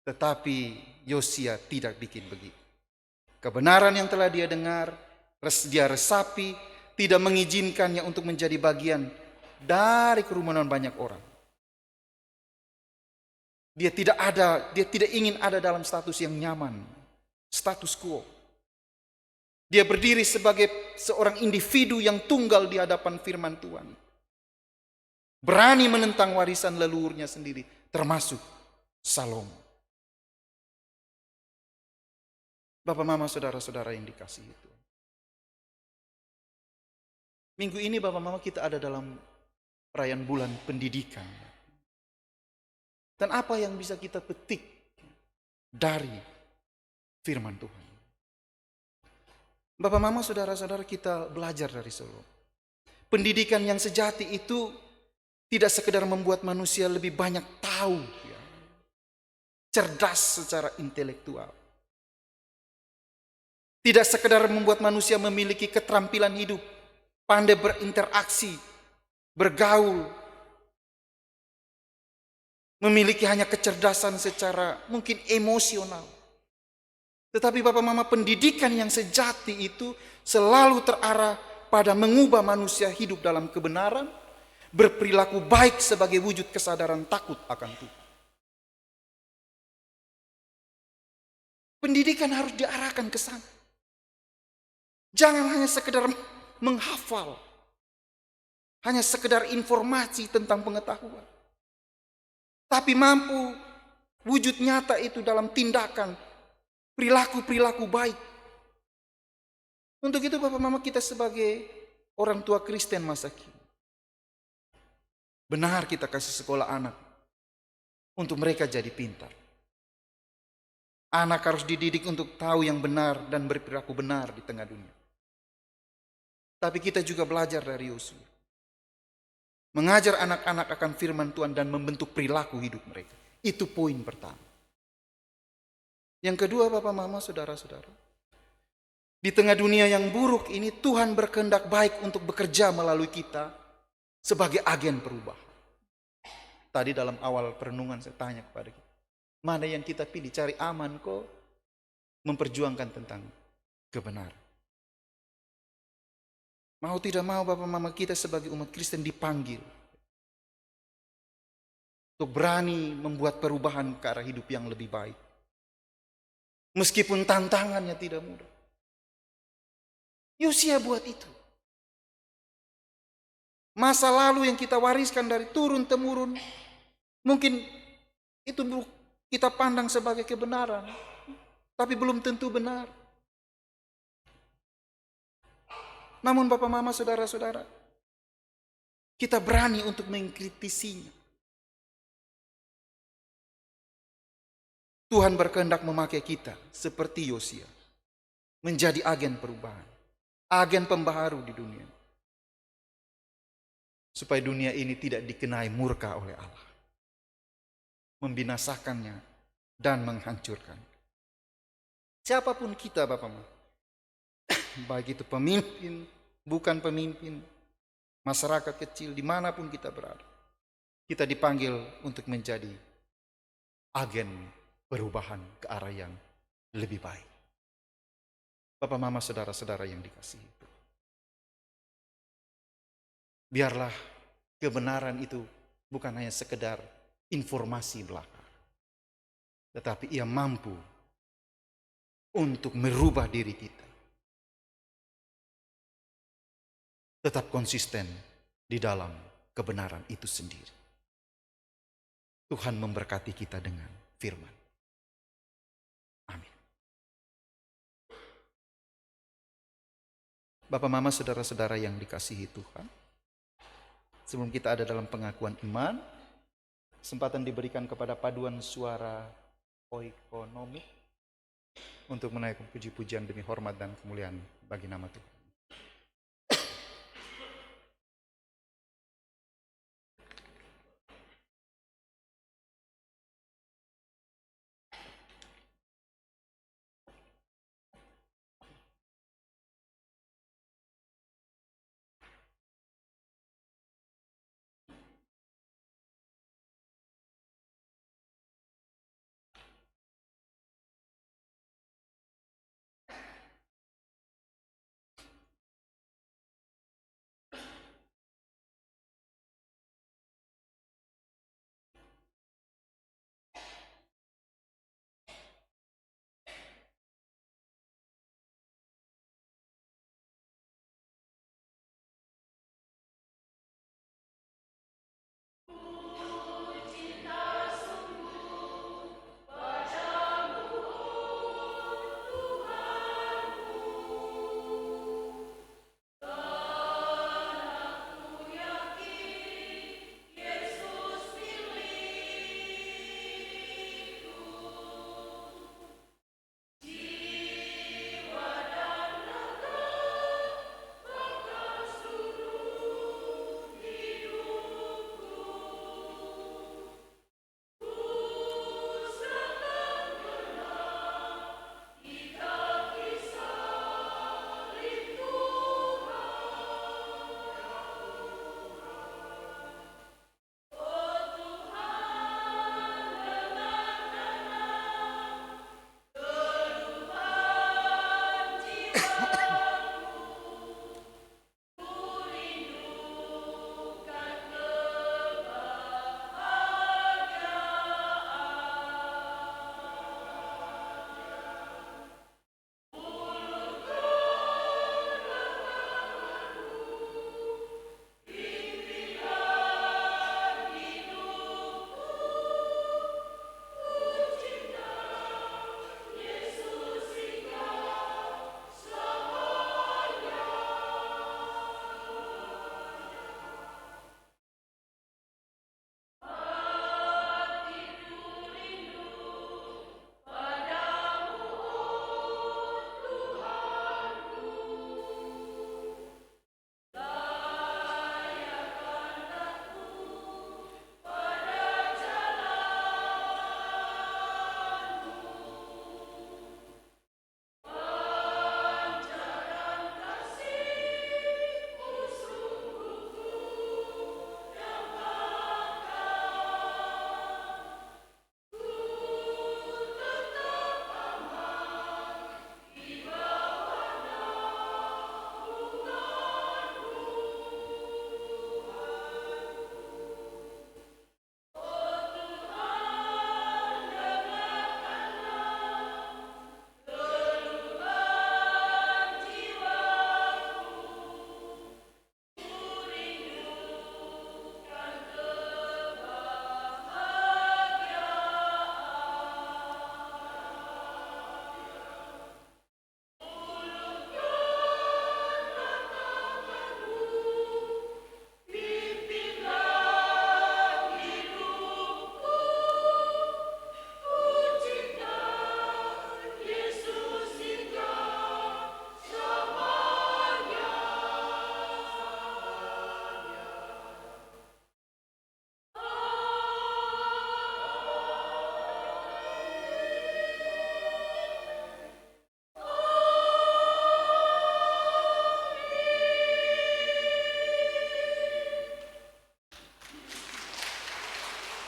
Tetapi Yosia tidak bikin begitu. Kebenaran yang telah dia dengar, dia resapi, tidak mengizinkannya untuk menjadi bagian dari kerumunan banyak orang. Dia tidak ingin ada dalam status yang nyaman, status quo. Dia berdiri sebagai seorang individu yang tunggal di hadapan firman Tuhan. Berani menentang warisan leluhurnya sendiri, termasuk Salomo. Bapak, Mama, saudara-saudara yang dikasihi Tuhan. Minggu ini Bapak, Mama, kita ada dalam perayaan bulan pendidikan. Dan apa yang bisa kita petik dari firman Tuhan? Bapak, Mama, saudara-saudara, kita belajar dari Salomo. Pendidikan yang sejati itu tidak sekedar membuat manusia lebih banyak tahu, ya, cerdas secara intelektual. Tidak sekedar membuat manusia memiliki keterampilan hidup, pandai berinteraksi, bergaul, memiliki hanya kecerdasan secara mungkin emosional. Tetapi Bapak Mama, pendidikan yang sejati itu selalu terarah pada mengubah manusia hidup dalam kebenaran, berperilaku baik sebagai wujud kesadaran takut akan Tuhan. Pendidikan harus diarahkan ke sana. Jangan hanya sekedar menghafal, hanya sekedar informasi tentang pengetahuan. Tapi mampu wujud nyata itu dalam tindakan, perilaku-perilaku baik. Untuk itu Bapak Mama, kita sebagai orang tua Kristen masa kini, benar kita kasih sekolah anak untuk mereka jadi pintar. Anak harus dididik untuk tahu yang benar dan berperilaku benar di tengah dunia. Tapi kita juga belajar dari Yosua. Mengajar anak-anak akan firman Tuhan dan membentuk perilaku hidup mereka. Itu poin pertama. Yang kedua Bapak, Mama, saudara-saudara, di tengah dunia yang buruk ini Tuhan berkehendak baik untuk bekerja melalui kita sebagai agen perubahan. Tadi dalam awal perenungan saya tanya kepada kita, mana yang kita pilih? Cari aman kok, memperjuangkan tentang kebenaran. Mau tidak mau Bapak Mama, kita sebagai umat Kristen dipanggil untuk berani membuat perubahan ke arah hidup yang lebih baik. Meskipun tantangannya tidak mudah. Yosia buat itu. Masa lalu yang kita wariskan dari turun-temurun, mungkin itu kita pandang sebagai kebenaran, tapi belum tentu benar. Namun Bapak Mama, saudara-saudara, kita berani untuk mengkritisinya. Tuhan berkehendak memakai kita seperti Yosia, menjadi agen perubahan, agen pembaharu di dunia, supaya dunia ini tidak dikenai murka oleh Allah, membinasakannya dan menghancurkan. Siapapun kita Bapak Mama, baik itu pemimpin, bukan pemimpin, masyarakat kecil, dimanapun kita berada, kita dipanggil untuk menjadi agen perubahan ke arah yang lebih baik. Bapak Mama, saudara-saudara yang dikasihi itu, biarlah kebenaran itu bukan hanya sekedar informasi belaka, tetapi ia mampu untuk merubah diri kita. Tetap konsisten di dalam kebenaran itu sendiri. Tuhan memberkati kita dengan firman. Amin. Bapak Mama, saudara-saudara yang dikasihi Tuhan, sebelum kita ada dalam pengakuan iman, kesempatan diberikan kepada paduan suara oikonomik. untuk menaikkan puji-pujian demi hormat dan kemuliaan bagi nama Tuhan.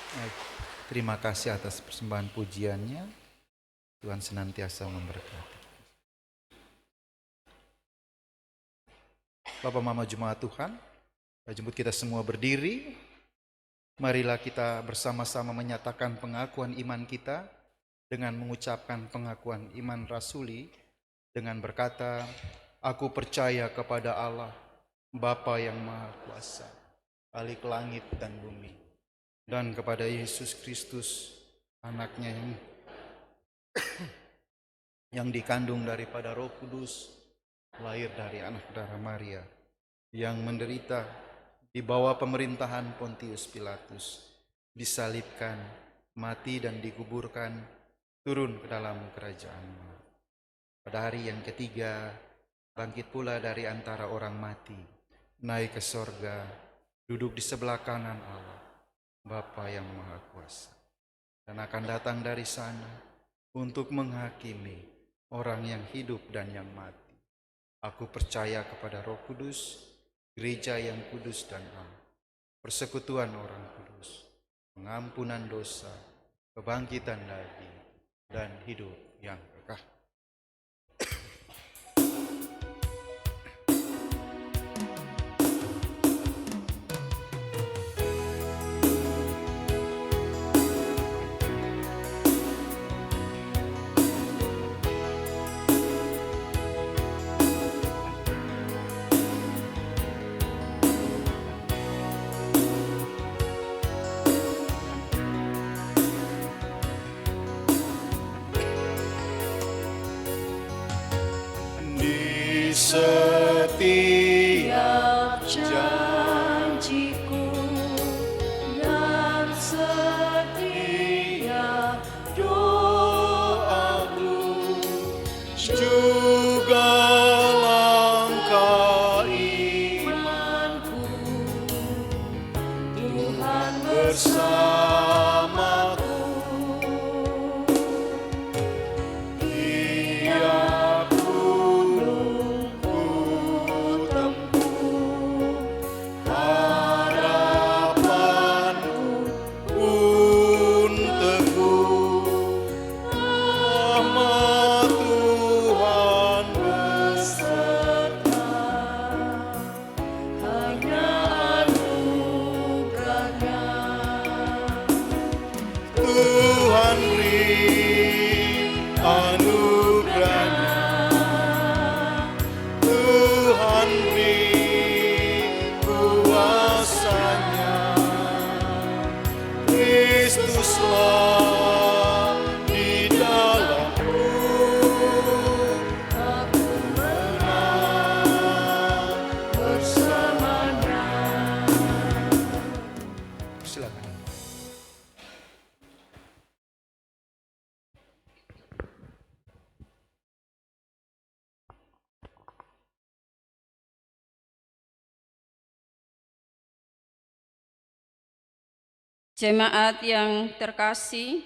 Baik, terima kasih atas persembahan pujiannya. Tuhan senantiasa memberkati. Bapak Mama Jemaat Tuhan, saya jemput kita semua berdiri. Marilah kita bersama-sama menyatakan pengakuan iman kita dengan mengucapkan pengakuan iman rasuli dengan berkata, aku percaya kepada Allah, Bapa yang Maha Kuasa, Khalik langit dan bumi, dan kepada Yesus Kristus, anaknya yang dikandung daripada Roh Kudus, lahir dari anak darah Maria, yang menderita di bawah pemerintahan Pontius Pilatus, disalibkan, mati dan dikuburkan, turun ke dalam kerajaan. Pada hari yang ketiga, bangkit pula dari antara orang mati, naik ke sorga, duduk di sebelah kanan Allah, Bapa yang Maha Kuasa, dan akan datang dari sana untuk menghakimi orang yang hidup dan yang mati. Aku percaya kepada Roh Kudus, gereja yang kudus dan am, persekutuan orang kudus, pengampunan dosa, kebangkitan daging, dan hidup yang kekal. Di setiap janjiku dan setiap doaku, juga langkah imanku, Tuhan bersamaku. Tiap gunung ku tempuh, harapanku pun teguh. Rahmat Tuhan beserta, hanya anugerahnya. Tuhan beri anugerahnya, Tuhan beri kuasanya. Kristuslah di dalamku, Aku menang bersamanya. silakan. Jemaat yang terkasih,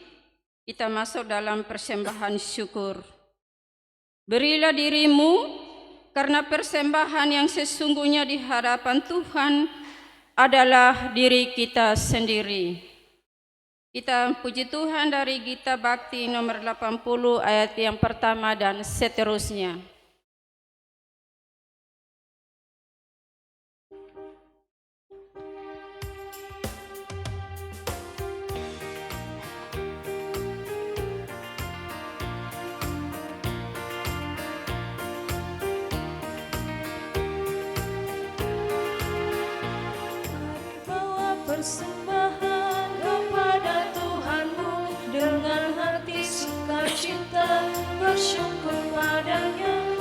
kita masuk dalam persembahan syukur. Berilah dirimu, karena persembahan yang sesungguhnya di hadapan Tuhan adalah diri kita sendiri. Kita puji Tuhan dari Gita Bakti nomor 80 ayat yang pertama dan seterusnya. Bawa persembahan kepada Tuhanmu dengan hati sukacita, bersyukur padanya.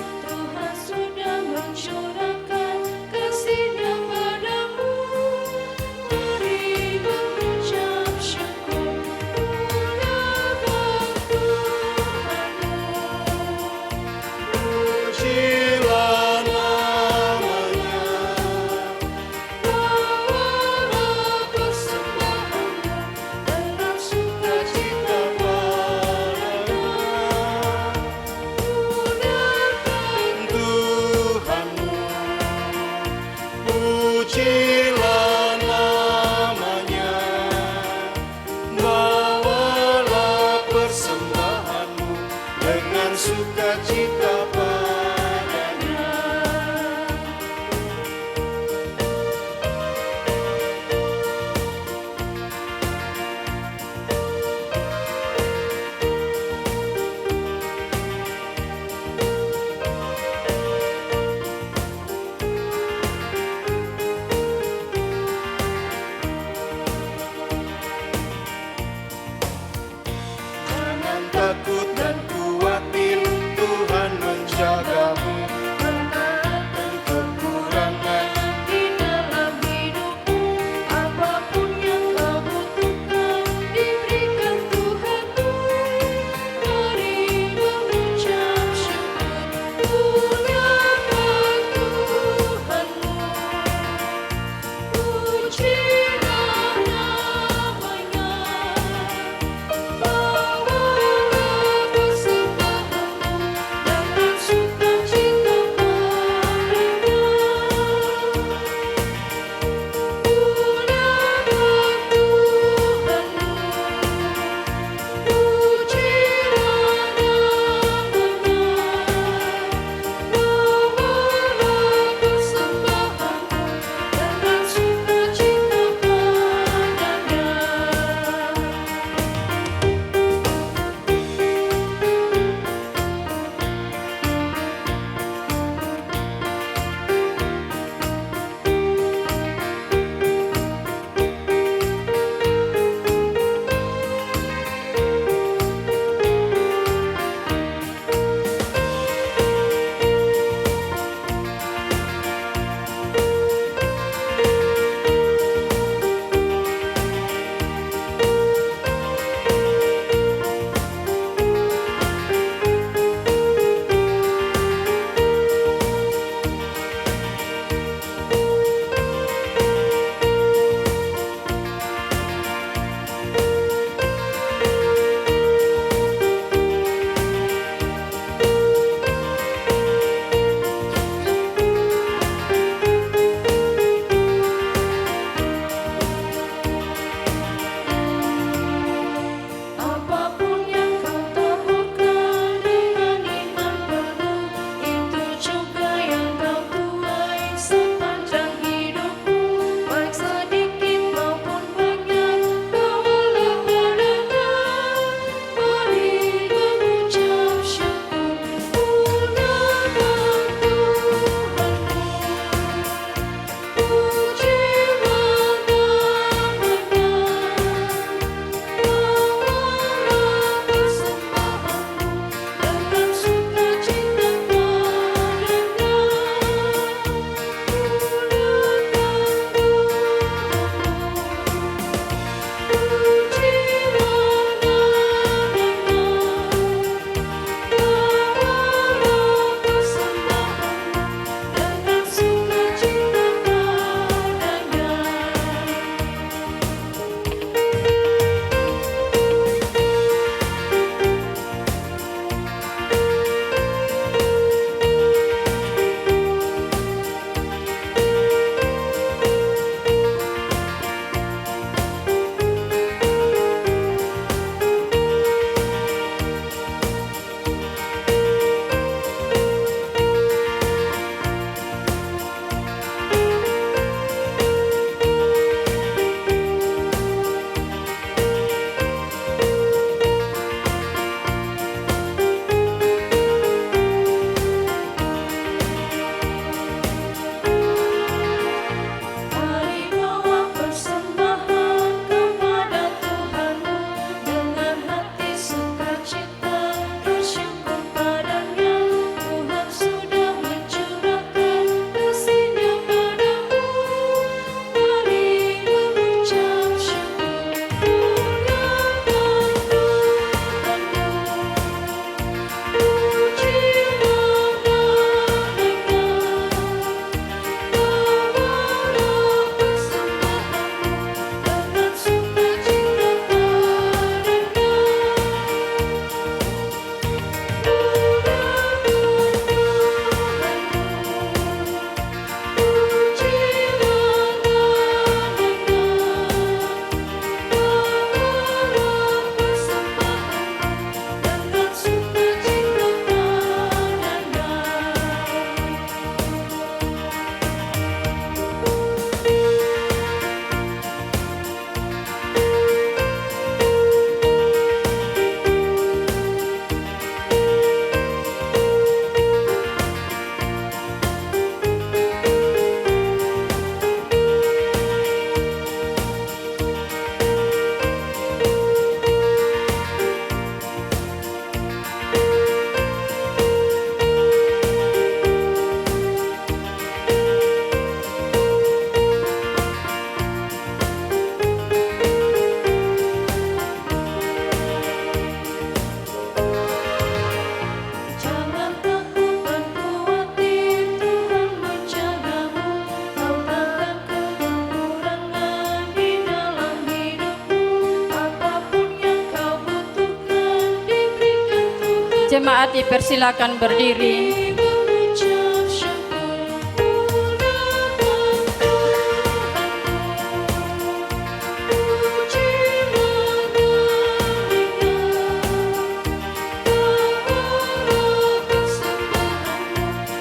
Jemaat dipersilakan berdiri. mengucap syukur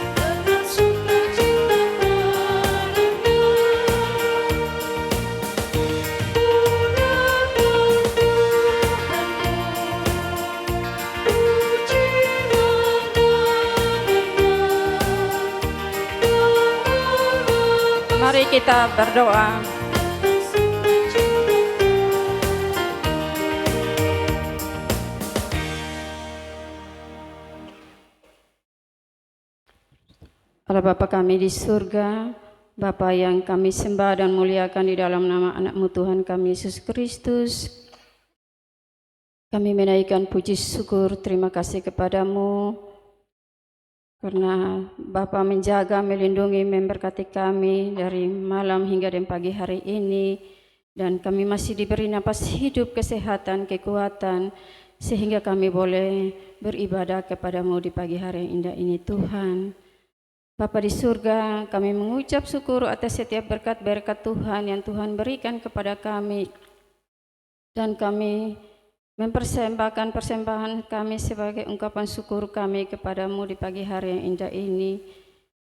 kepada dengan sukacita Mari kita berdoa. Allah Bapa kami di surga, Bapa yang kami sembah dan muliakan di dalam nama anak-Mu Tuhan kami Yesus Kristus, kami menaikkan puji syukur terima kasih kepadamu karena Bapa menjaga, melindungi, memberkati kami dari malam hingga dan pagi hari ini, dan kami masih diberi napas hidup, kesehatan, kekuatan, sehingga kami boleh beribadah kepadamu di pagi hari yang indah ini Tuhan. Bapa di surga, kami mengucap syukur atas setiap berkat-berkat Tuhan yang Tuhan berikan kepada kami, dan kami mempersembahkan persembahan kami sebagai ungkapan syukur kami kepadamu di pagi hari yang indah ini,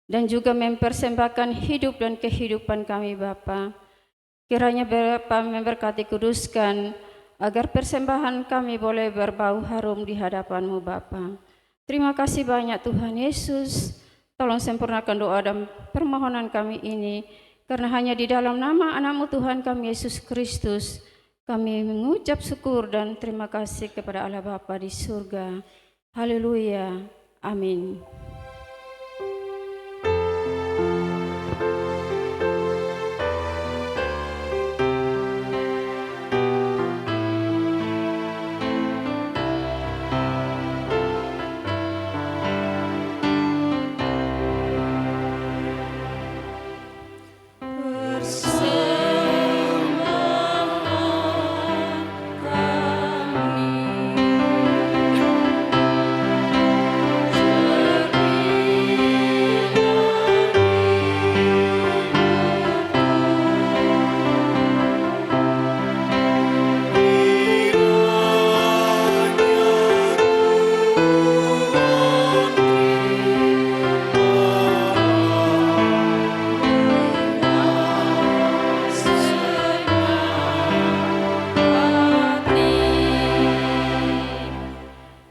dan juga mempersembahkan hidup dan kehidupan kami Bapa. Kiranya Bapa memberkati, kuduskan, agar persembahan kami boleh berbau harum di hadapan-Mu Bapa. Terima kasih banyak Tuhan Yesus. Tolong sempurnakan doa dan permohonan kami ini, karena hanya di dalam nama anak-Mu Tuhan kami Yesus Kristus, kami mengucap syukur dan terima kasih kepada Allah Bapa di surga. Haleluya. Amin.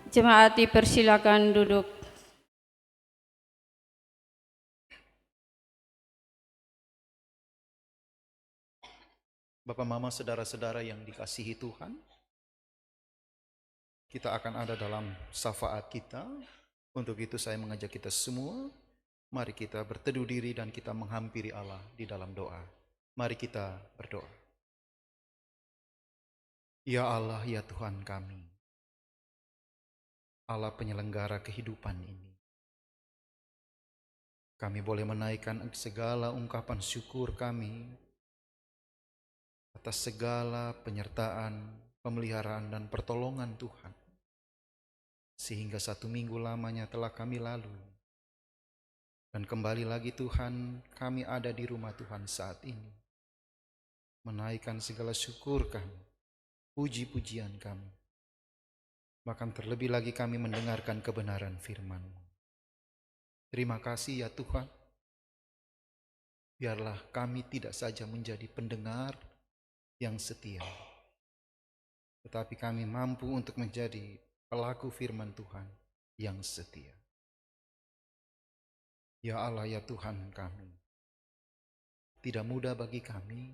Jemaat dipersilakan duduk. Bapak, Mama, saudara-saudara yang dikasihi Tuhan, kita akan ada dalam syafaat kita. Untuk itu saya mengajak kita semua, mari kita berteduh diri dan kita menghampiri Allah di dalam doa. Mari kita berdoa. Ya Allah, ya Tuhan kami, Allah penyelenggara kehidupan ini, kami boleh menaikkan segala ungkapan syukur kami atas segala penyertaan, pemeliharaan, dan pertolongan Tuhan, sehingga 1 minggu lamanya telah kami lalui. Dan kembali lagi Tuhan, kami ada di rumah Tuhan saat ini, menaikkan segala syukur kami, puji-pujian kami. Bahkan terlebih lagi kami mendengarkan kebenaran firman-Mu. Terima kasih ya Tuhan. Biarlah kami tidak saja menjadi pendengar yang setia, tetapi kami mampu untuk menjadi pelaku firman Tuhan yang setia. Ya Allah, ya Tuhan kami, tidak mudah bagi kami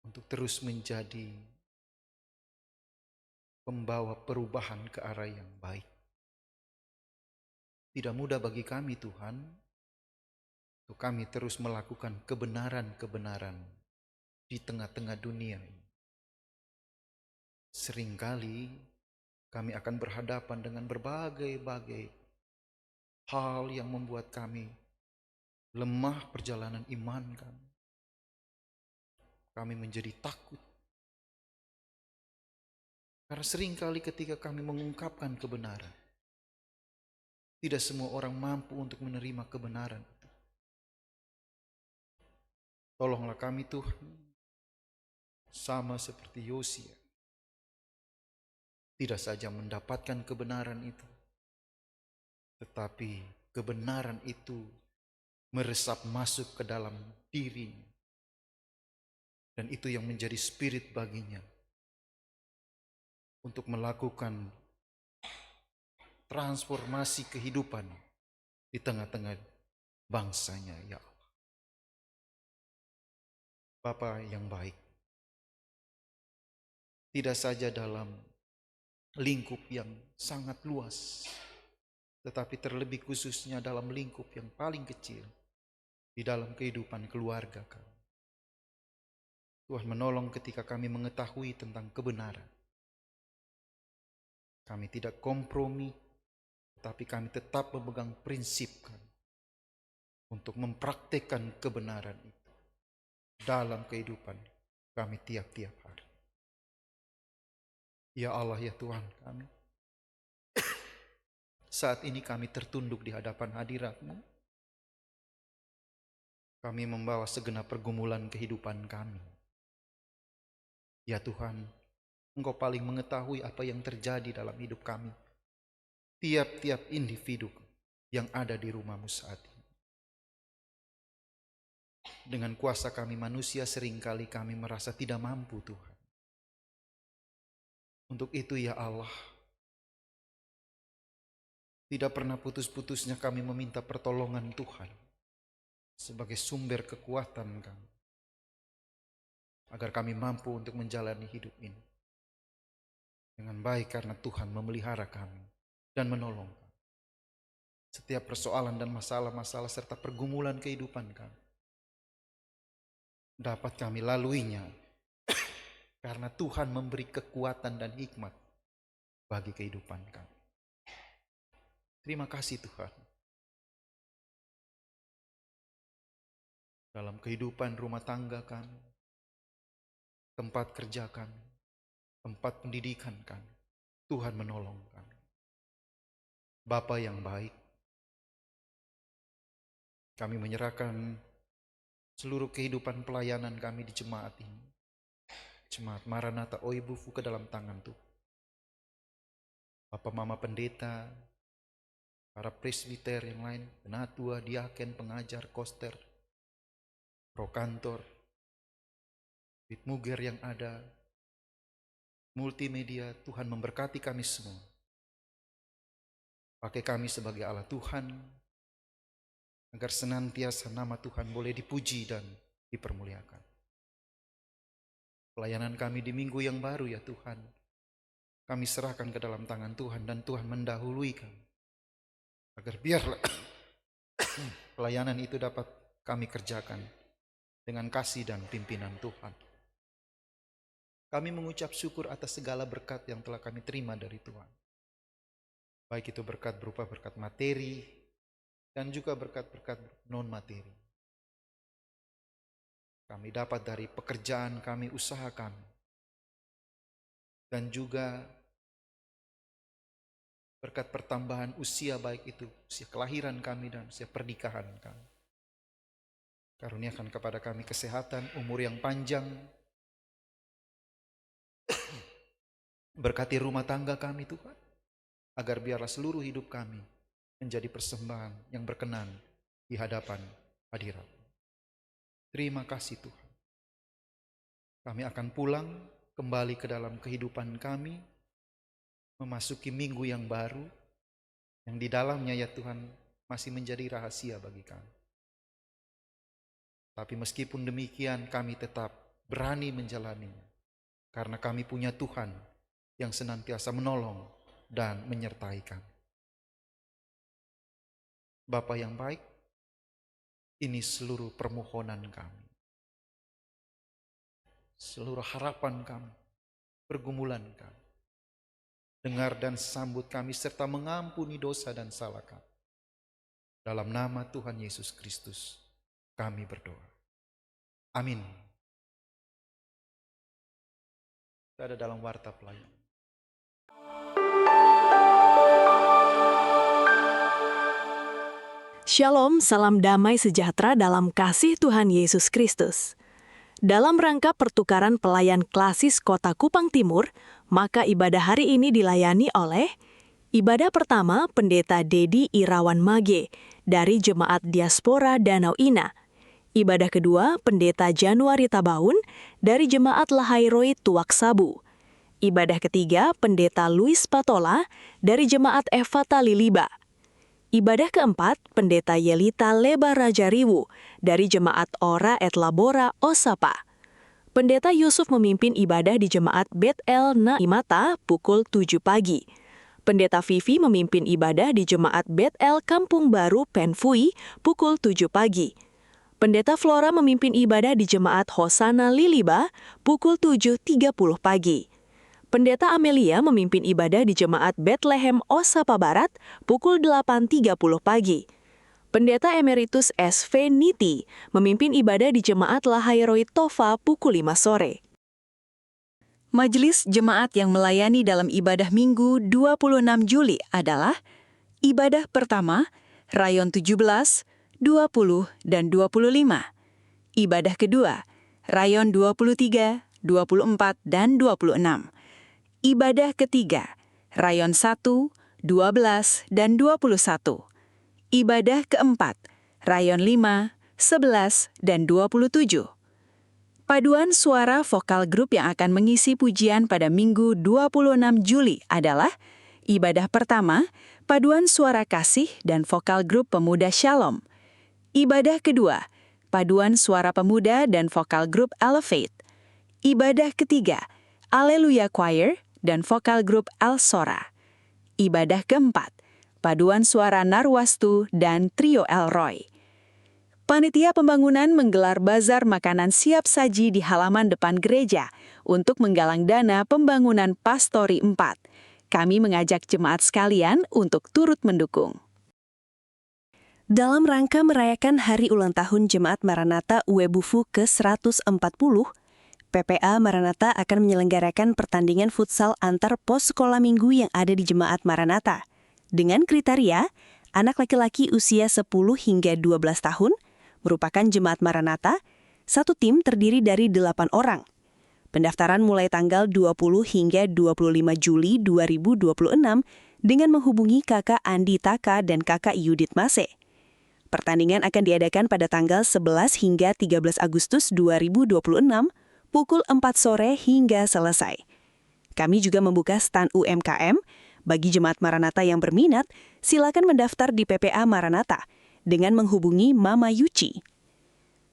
untuk terus menjadi pembawa perubahan ke arah yang baik. Tidak mudah bagi kami Tuhan, untuk kami terus melakukan kebenaran-kebenaran di tengah-tengah dunia ini. Seringkali kami akan berhadapan dengan berbagai-bagai hal yang membuat kami lemah perjalanan iman kami. Kami menjadi takut. Karena seringkali ketika kami mengungkapkan kebenaran, Tidak semua orang mampu untuk menerima kebenaran itu. Tolonglah kami Tuhan, sama seperti Yosia. Tidak saja mendapatkan kebenaran itu, tetapi kebenaran itu meresap masuk ke dalam dirinya. Dan itu yang menjadi spirit baginya untuk melakukan transformasi kehidupan di tengah-tengah bangsanya, ya Allah. Bapa yang baik, tidak saja dalam lingkup yang sangat luas, tetapi terlebih khususnya dalam lingkup yang paling kecil, di dalam kehidupan keluarga kami. Tuhan menolong ketika kami mengetahui tentang kebenaran. Kami tidak kompromi, tapi kami tetap memegang prinsip kami untuk mempraktekkan kebenaran itu dalam kehidupan kami tiap-tiap hari. Ya Allah, ya Tuhan kami, saat ini kami tertunduk di hadapan hadirat-Mu. Kami membawa segenap pergumulan kehidupan kami. Ya Tuhan, Engkau paling mengetahui apa yang terjadi dalam hidup kami. Tiap-tiap individu yang ada di rumah-Mu saat ini. Dengan kuasa kami manusia seringkali kami merasa tidak mampu Tuhan. Untuk itu ya Allah, tidak pernah putus-putusnya kami meminta pertolongan Tuhan sebagai sumber kekuatan kami, agar kami mampu untuk menjalani hidup ini dengan baik, karena Tuhan memelihara kami dan menolong kami. Setiap persoalan dan masalah-masalah serta pergumulan kehidupan kami dapat kami laluinya karena Tuhan memberi kekuatan dan hikmat bagi kehidupan kami. Terima kasih Tuhan. Dalam kehidupan rumah tangga kami, tempat kerja kami, tempat pendidikan kami, Tuhan menolong kami. Bapa yang baik, kami menyerahkan seluruh kehidupan pelayanan kami di jemaat ini, Jemaat Maranatha Oibufu, ke dalam tangan Tuhan. Bapak Mama Pendeta, para presbiter yang lain, penatua, diaken, pengajar, koster, prokantor, bitmuger yang ada, multimedia, Tuhan memberkati kami semua. Pakai kami sebagai alat Tuhan, agar senantiasa nama Tuhan boleh dipuji dan dipermuliakan. Pelayanan kami di minggu yang baru ya Tuhan, kami serahkan ke dalam tangan Tuhan, dan Tuhan mendahului kami, agar biarlah pelayanan itu dapat kami kerjakan dengan kasih dan pimpinan Tuhan. Kami mengucap syukur atas segala berkat yang telah kami terima dari Tuhan. Baik itu berkat berupa berkat materi dan juga berkat-berkat non-materi. Kami dapat dari pekerjaan kami, usaha kami, dan juga berkat pertambahan usia, baik itu usia kelahiran kami dan usia pernikahan kami. Karuniakan kepada kami kesehatan, umur yang panjang. Berkati rumah tangga kami Tuhan, agar biarlah seluruh hidup kami menjadi persembahan yang berkenan di hadapan hadirat. Terima kasih Tuhan. Kami akan pulang kembali ke dalam kehidupan kami, memasuki minggu yang baru, yang di dalamnya ya Tuhan masih menjadi rahasia bagi kami. Tapi meskipun demikian, kami tetap berani menjalaninya, karena kami punya Tuhan yang senantiasa menolong dan menyertai kami. Bapa yang baik, ini seluruh permohonan kami, seluruh harapan kami, pergumulan kami. Dengar dan sambut kami serta mengampuni dosa dan salah kami. Dalam nama Tuhan Yesus Kristus kami berdoa. Amin. Kita ada dalam warta pelayanan. Shalom, salam damai sejahtera dalam kasih Tuhan Yesus Kristus. Dalam rangka pertukaran pelayan klasis Kota Kupang Timur, maka ibadah hari ini dilayani oleh ibadah pertama Pendeta Dedi Irawan Mage dari Jemaat Diaspora Danau Ina. Ibadah kedua Pendeta Januari Tabaun dari Jemaat Lahairoi Tuak Sabu. Ibadah ketiga Pendeta Luis Patola dari Jemaat Efata Liliba. Ibadah keempat, Pendeta Yelita Leba Rajariwu dari Jemaat Ora et Labora Osapa. Pendeta Yusuf memimpin ibadah di Jemaat Bet El Naimata pukul 7 pagi. Pendeta Vivi memimpin ibadah di Jemaat Bet El Kampung Baru Penfui pukul 7 pagi. Pendeta Flora memimpin ibadah di Jemaat Hosana Liliba pukul 7.30 pagi. Pendeta Amelia memimpin ibadah di Jemaat Bethlehem Osapa Barat pukul 8.30 pagi. Pendeta Emeritus SV Niti memimpin ibadah di Jemaat Lahairoi Tofa pukul 5 sore. Majelis jemaat yang melayani dalam ibadah Minggu 26 Juli adalah ibadah pertama, Rayon 17, 20, dan 25. Ibadah kedua, Rayon 23, 24, dan 26. Ibadah ketiga, Rayon 1, 12, dan 21. Ibadah keempat, Rayon 5, 11, dan 27. Paduan suara vokal grup yang akan mengisi pujian pada Minggu 26 Juli adalah ibadah pertama, paduan suara kasih dan vokal grup pemuda Shalom. Ibadah kedua, paduan suara pemuda dan vokal grup Elevate. Ibadah ketiga, Alleluia Choir dan vokal grup El Sora. Ibadah keempat, paduan suara Narwastu dan trio El Roy. Panitia pembangunan menggelar bazar makanan siap saji di halaman depan gereja untuk menggalang dana pembangunan Pastori 4. Kami mengajak jemaat sekalian untuk turut mendukung. Dalam rangka merayakan Hari Ulang Tahun Jemaat Maranatha Uebufu ke-140, PPA Maranatha akan menyelenggarakan pertandingan futsal antar pos sekolah minggu yang ada di Jemaat Maranatha. Dengan kriteria, anak laki-laki usia 10 hingga 12 tahun, merupakan Jemaat Maranatha, satu tim terdiri dari 8 orang. Pendaftaran mulai tanggal 20 hingga 25 Juli 2026 dengan menghubungi Kakak Andi Taka dan Kakak Yudit Mase. Pertandingan akan diadakan pada tanggal 11 hingga 13 Agustus 2026, pukul 4 sore hingga selesai. Kami juga membuka stand UMKM. Bagi Jemaat Maranatha yang berminat, silakan mendaftar di PPA Maranatha dengan menghubungi Mama Yuci.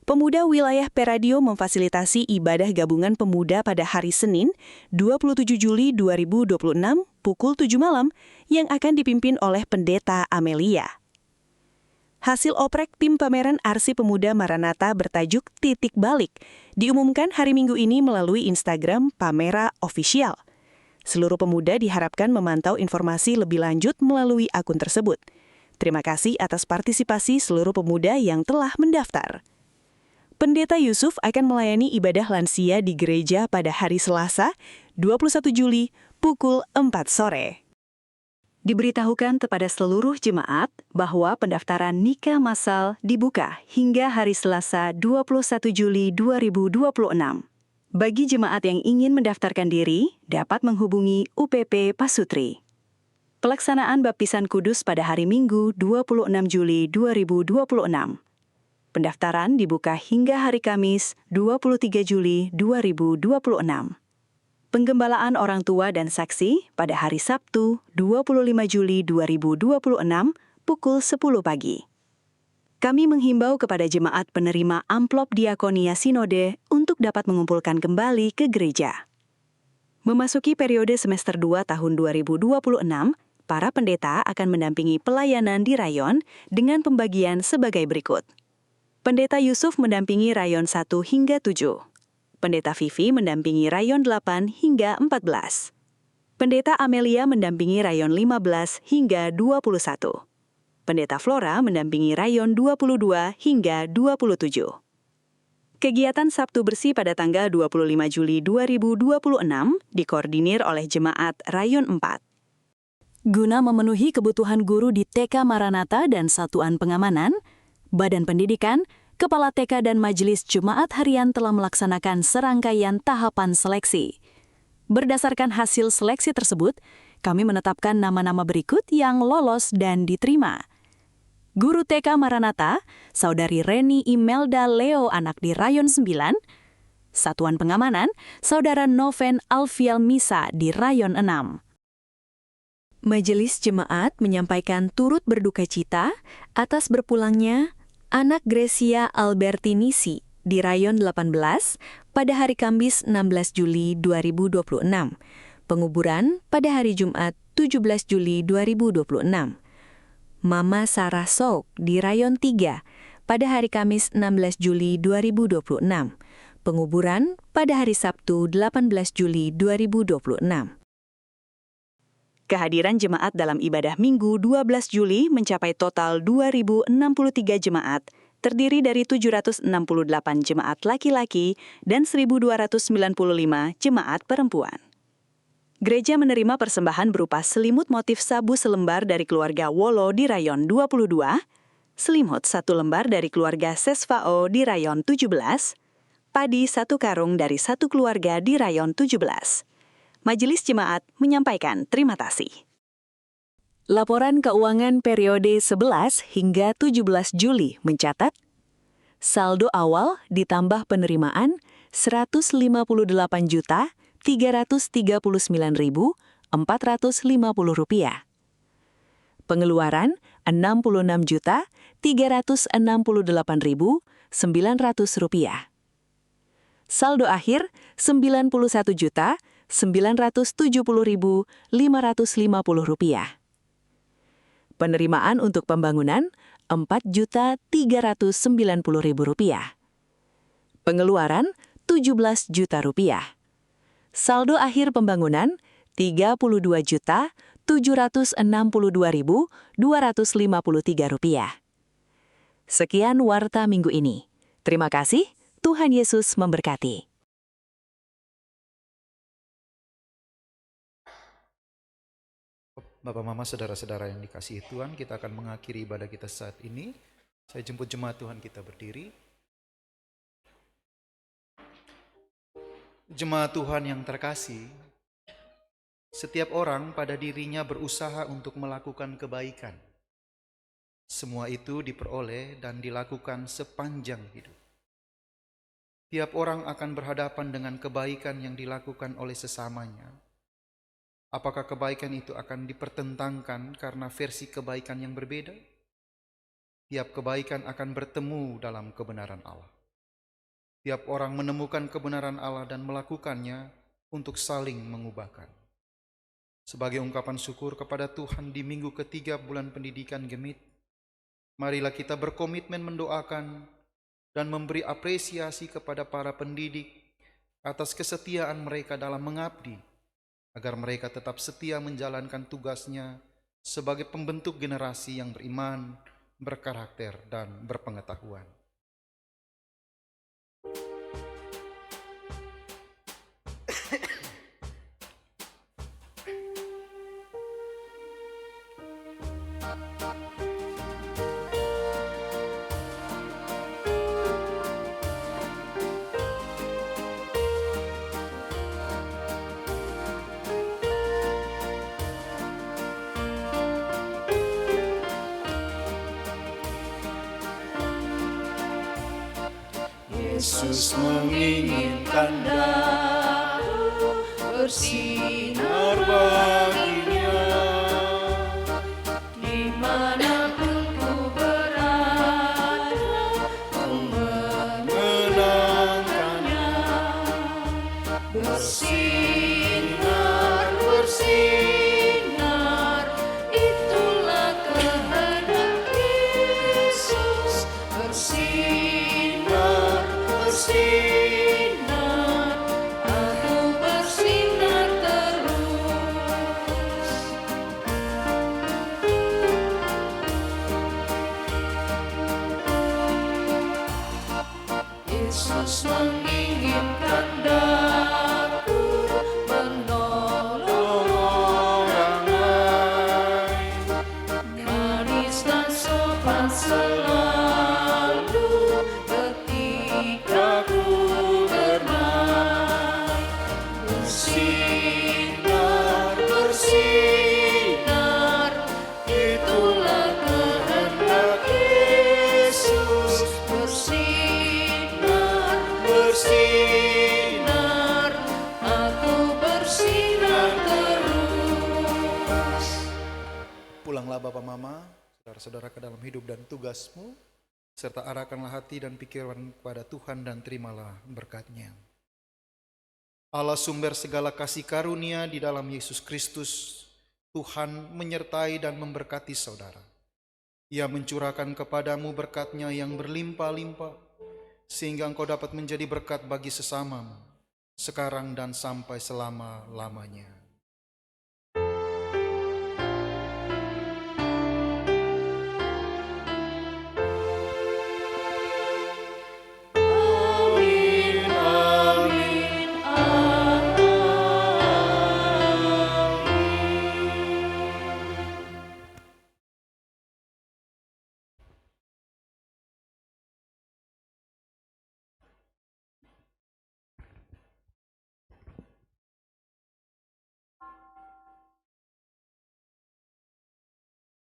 Pemuda Wilayah Peradio memfasilitasi ibadah gabungan pemuda pada hari Senin, 27 Juli 2026, pukul 7 malam, yang akan dipimpin oleh Pendeta Amelia. Hasil oprek tim pameran Arsip Pemuda Maranatha bertajuk Titik Balik diumumkan hari Minggu ini melalui Instagram Pamera Official. Seluruh pemuda diharapkan memantau informasi lebih lanjut melalui akun tersebut. Terima kasih atas partisipasi seluruh pemuda yang telah mendaftar. Pendeta Yusuf akan melayani ibadah lansia di gereja pada hari Selasa, 21 Juli, pukul 4 sore. Diberitahukan kepada seluruh jemaat bahwa pendaftaran nikah massal dibuka hingga hari Selasa 21 Juli 2026. Bagi jemaat yang ingin mendaftarkan diri, dapat menghubungi UPP Pasutri. Pelaksanaan baptisan kudus pada hari Minggu 26 Juli 2026. Pendaftaran dibuka hingga hari Kamis 23 Juli 2026. Penggembalaan orang tua dan saksi pada hari Sabtu 25 Juli 2026 pukul 10 pagi. Kami menghimbau kepada jemaat penerima amplop diakonia sinode untuk dapat mengumpulkan kembali ke gereja. Memasuki periode semester 2 tahun 2026, para pendeta akan mendampingi pelayanan di rayon dengan pembagian sebagai berikut. Pendeta Yusuf mendampingi rayon 1 hingga 7. Pendeta Vivi mendampingi rayon 8 hingga 14. Pendeta Amelia mendampingi rayon 15 hingga 21. Pendeta Flora mendampingi rayon 22 hingga 27. Kegiatan Sabtu Bersih pada tanggal 25 Juli 2026 dikoordinir oleh Jemaat Rayon 4. Guna memenuhi kebutuhan guru di TK Maranatha dan Satuan Pengamanan, Badan Pendidikan, Kepala TK dan Majelis Jemaat Harian telah melaksanakan serangkaian tahapan seleksi. Berdasarkan hasil seleksi tersebut, kami menetapkan nama-nama berikut yang lolos dan diterima. Guru TK Maranatha, Saudari Reni Imelda Leo anak di Rayon 9, Satuan Pengamanan, Saudara Noven Alfial Misa di Rayon 6. Majelis Jemaat menyampaikan turut berduka cita atas berpulangnya anak Grecia Albertinisi di Rayon 18 pada hari Kamis 16 Juli 2026. Penguburan pada hari Jumat 17 Juli 2026. Mama Sarah Sok di Rayon 3 pada hari Kamis 16 Juli 2026. Penguburan pada hari Sabtu 18 Juli 2026. Kehadiran jemaat dalam ibadah Minggu 12 Juli mencapai total 2.063 jemaat, terdiri dari 768 jemaat laki-laki dan 1.295 jemaat perempuan. Gereja menerima persembahan berupa selimut motif sabu selembar dari keluarga Wolo di Rayon 22, selimut 1 lembar dari keluarga Sesvao di Rayon 17, padi 1 karung dari 1 keluarga di Rayon 17. Majelis Jemaat menyampaikan terima kasih. Laporan keuangan periode 11 hingga 17 Juli mencatat saldo awal ditambah penerimaan Rp359.450. Pengeluaran Rp66.368.900. Saldo akhir Rp971.970.550. Penerimaan untuk pembangunan Rp4.390.000. Pengeluaran Rp17 juta. Saldo akhir pembangunan Rp32.762.253. Sekian warta minggu ini. Terima kasih, Tuhan Yesus memberkati. Bapak, Mama, saudara-saudara yang dikasihi Tuhan, kita akan mengakhiri ibadah kita saat ini. Saya jemput jemaat Tuhan kita berdiri. Jemaat Tuhan yang terkasih, setiap orang pada dirinya berusaha untuk melakukan kebaikan. Semua itu diperoleh dan dilakukan sepanjang hidup. Tiap orang akan berhadapan dengan kebaikan yang dilakukan oleh sesamanya. Apakah kebaikan itu akan dipertentangkan karena versi kebaikan yang berbeda? Tiap kebaikan akan bertemu dalam kebenaran Allah. Tiap orang menemukan kebenaran Allah dan melakukannya untuk saling mengubahkan. Sebagai ungkapan syukur kepada Tuhan di minggu ketiga bulan pendidikan Gemit, marilah kita berkomitmen mendoakan dan memberi apresiasi kepada para pendidik atas kesetiaan mereka dalam mengabdi, agar mereka tetap setia menjalankan tugasnya sebagai pembentuk generasi yang beriman, berkarakter, dan berpengetahuan. Yesus menginginkan daku bersinar baginya, dimanapun ku berada, ku mengenangkannya. Bersinar, bersinar, itulah kehendak Yesus. Bersinar, bersinar, aku bersinar terus. Yesus menginginkan daku menolong orang selalu ketika ku bermain. Bersinar, bersinar, itulah kehendak Yesus. Bersinar, bersinar, aku bersinar terus. Pulanglah Bapak Mama, saudara-saudara ke dalam hidup dan tugasmu, serta arahkanlah hati dan pikiran kepada Tuhan dan terimalah berkat-Nya. Allah sumber segala kasih karunia di dalam Yesus Kristus, Tuhan menyertai dan memberkati saudara. Ia mencurahkan kepadamu berkat-Nya yang berlimpah-limpah, sehingga engkau dapat menjadi berkat bagi sesamamu, sekarang dan sampai selama-lamanya.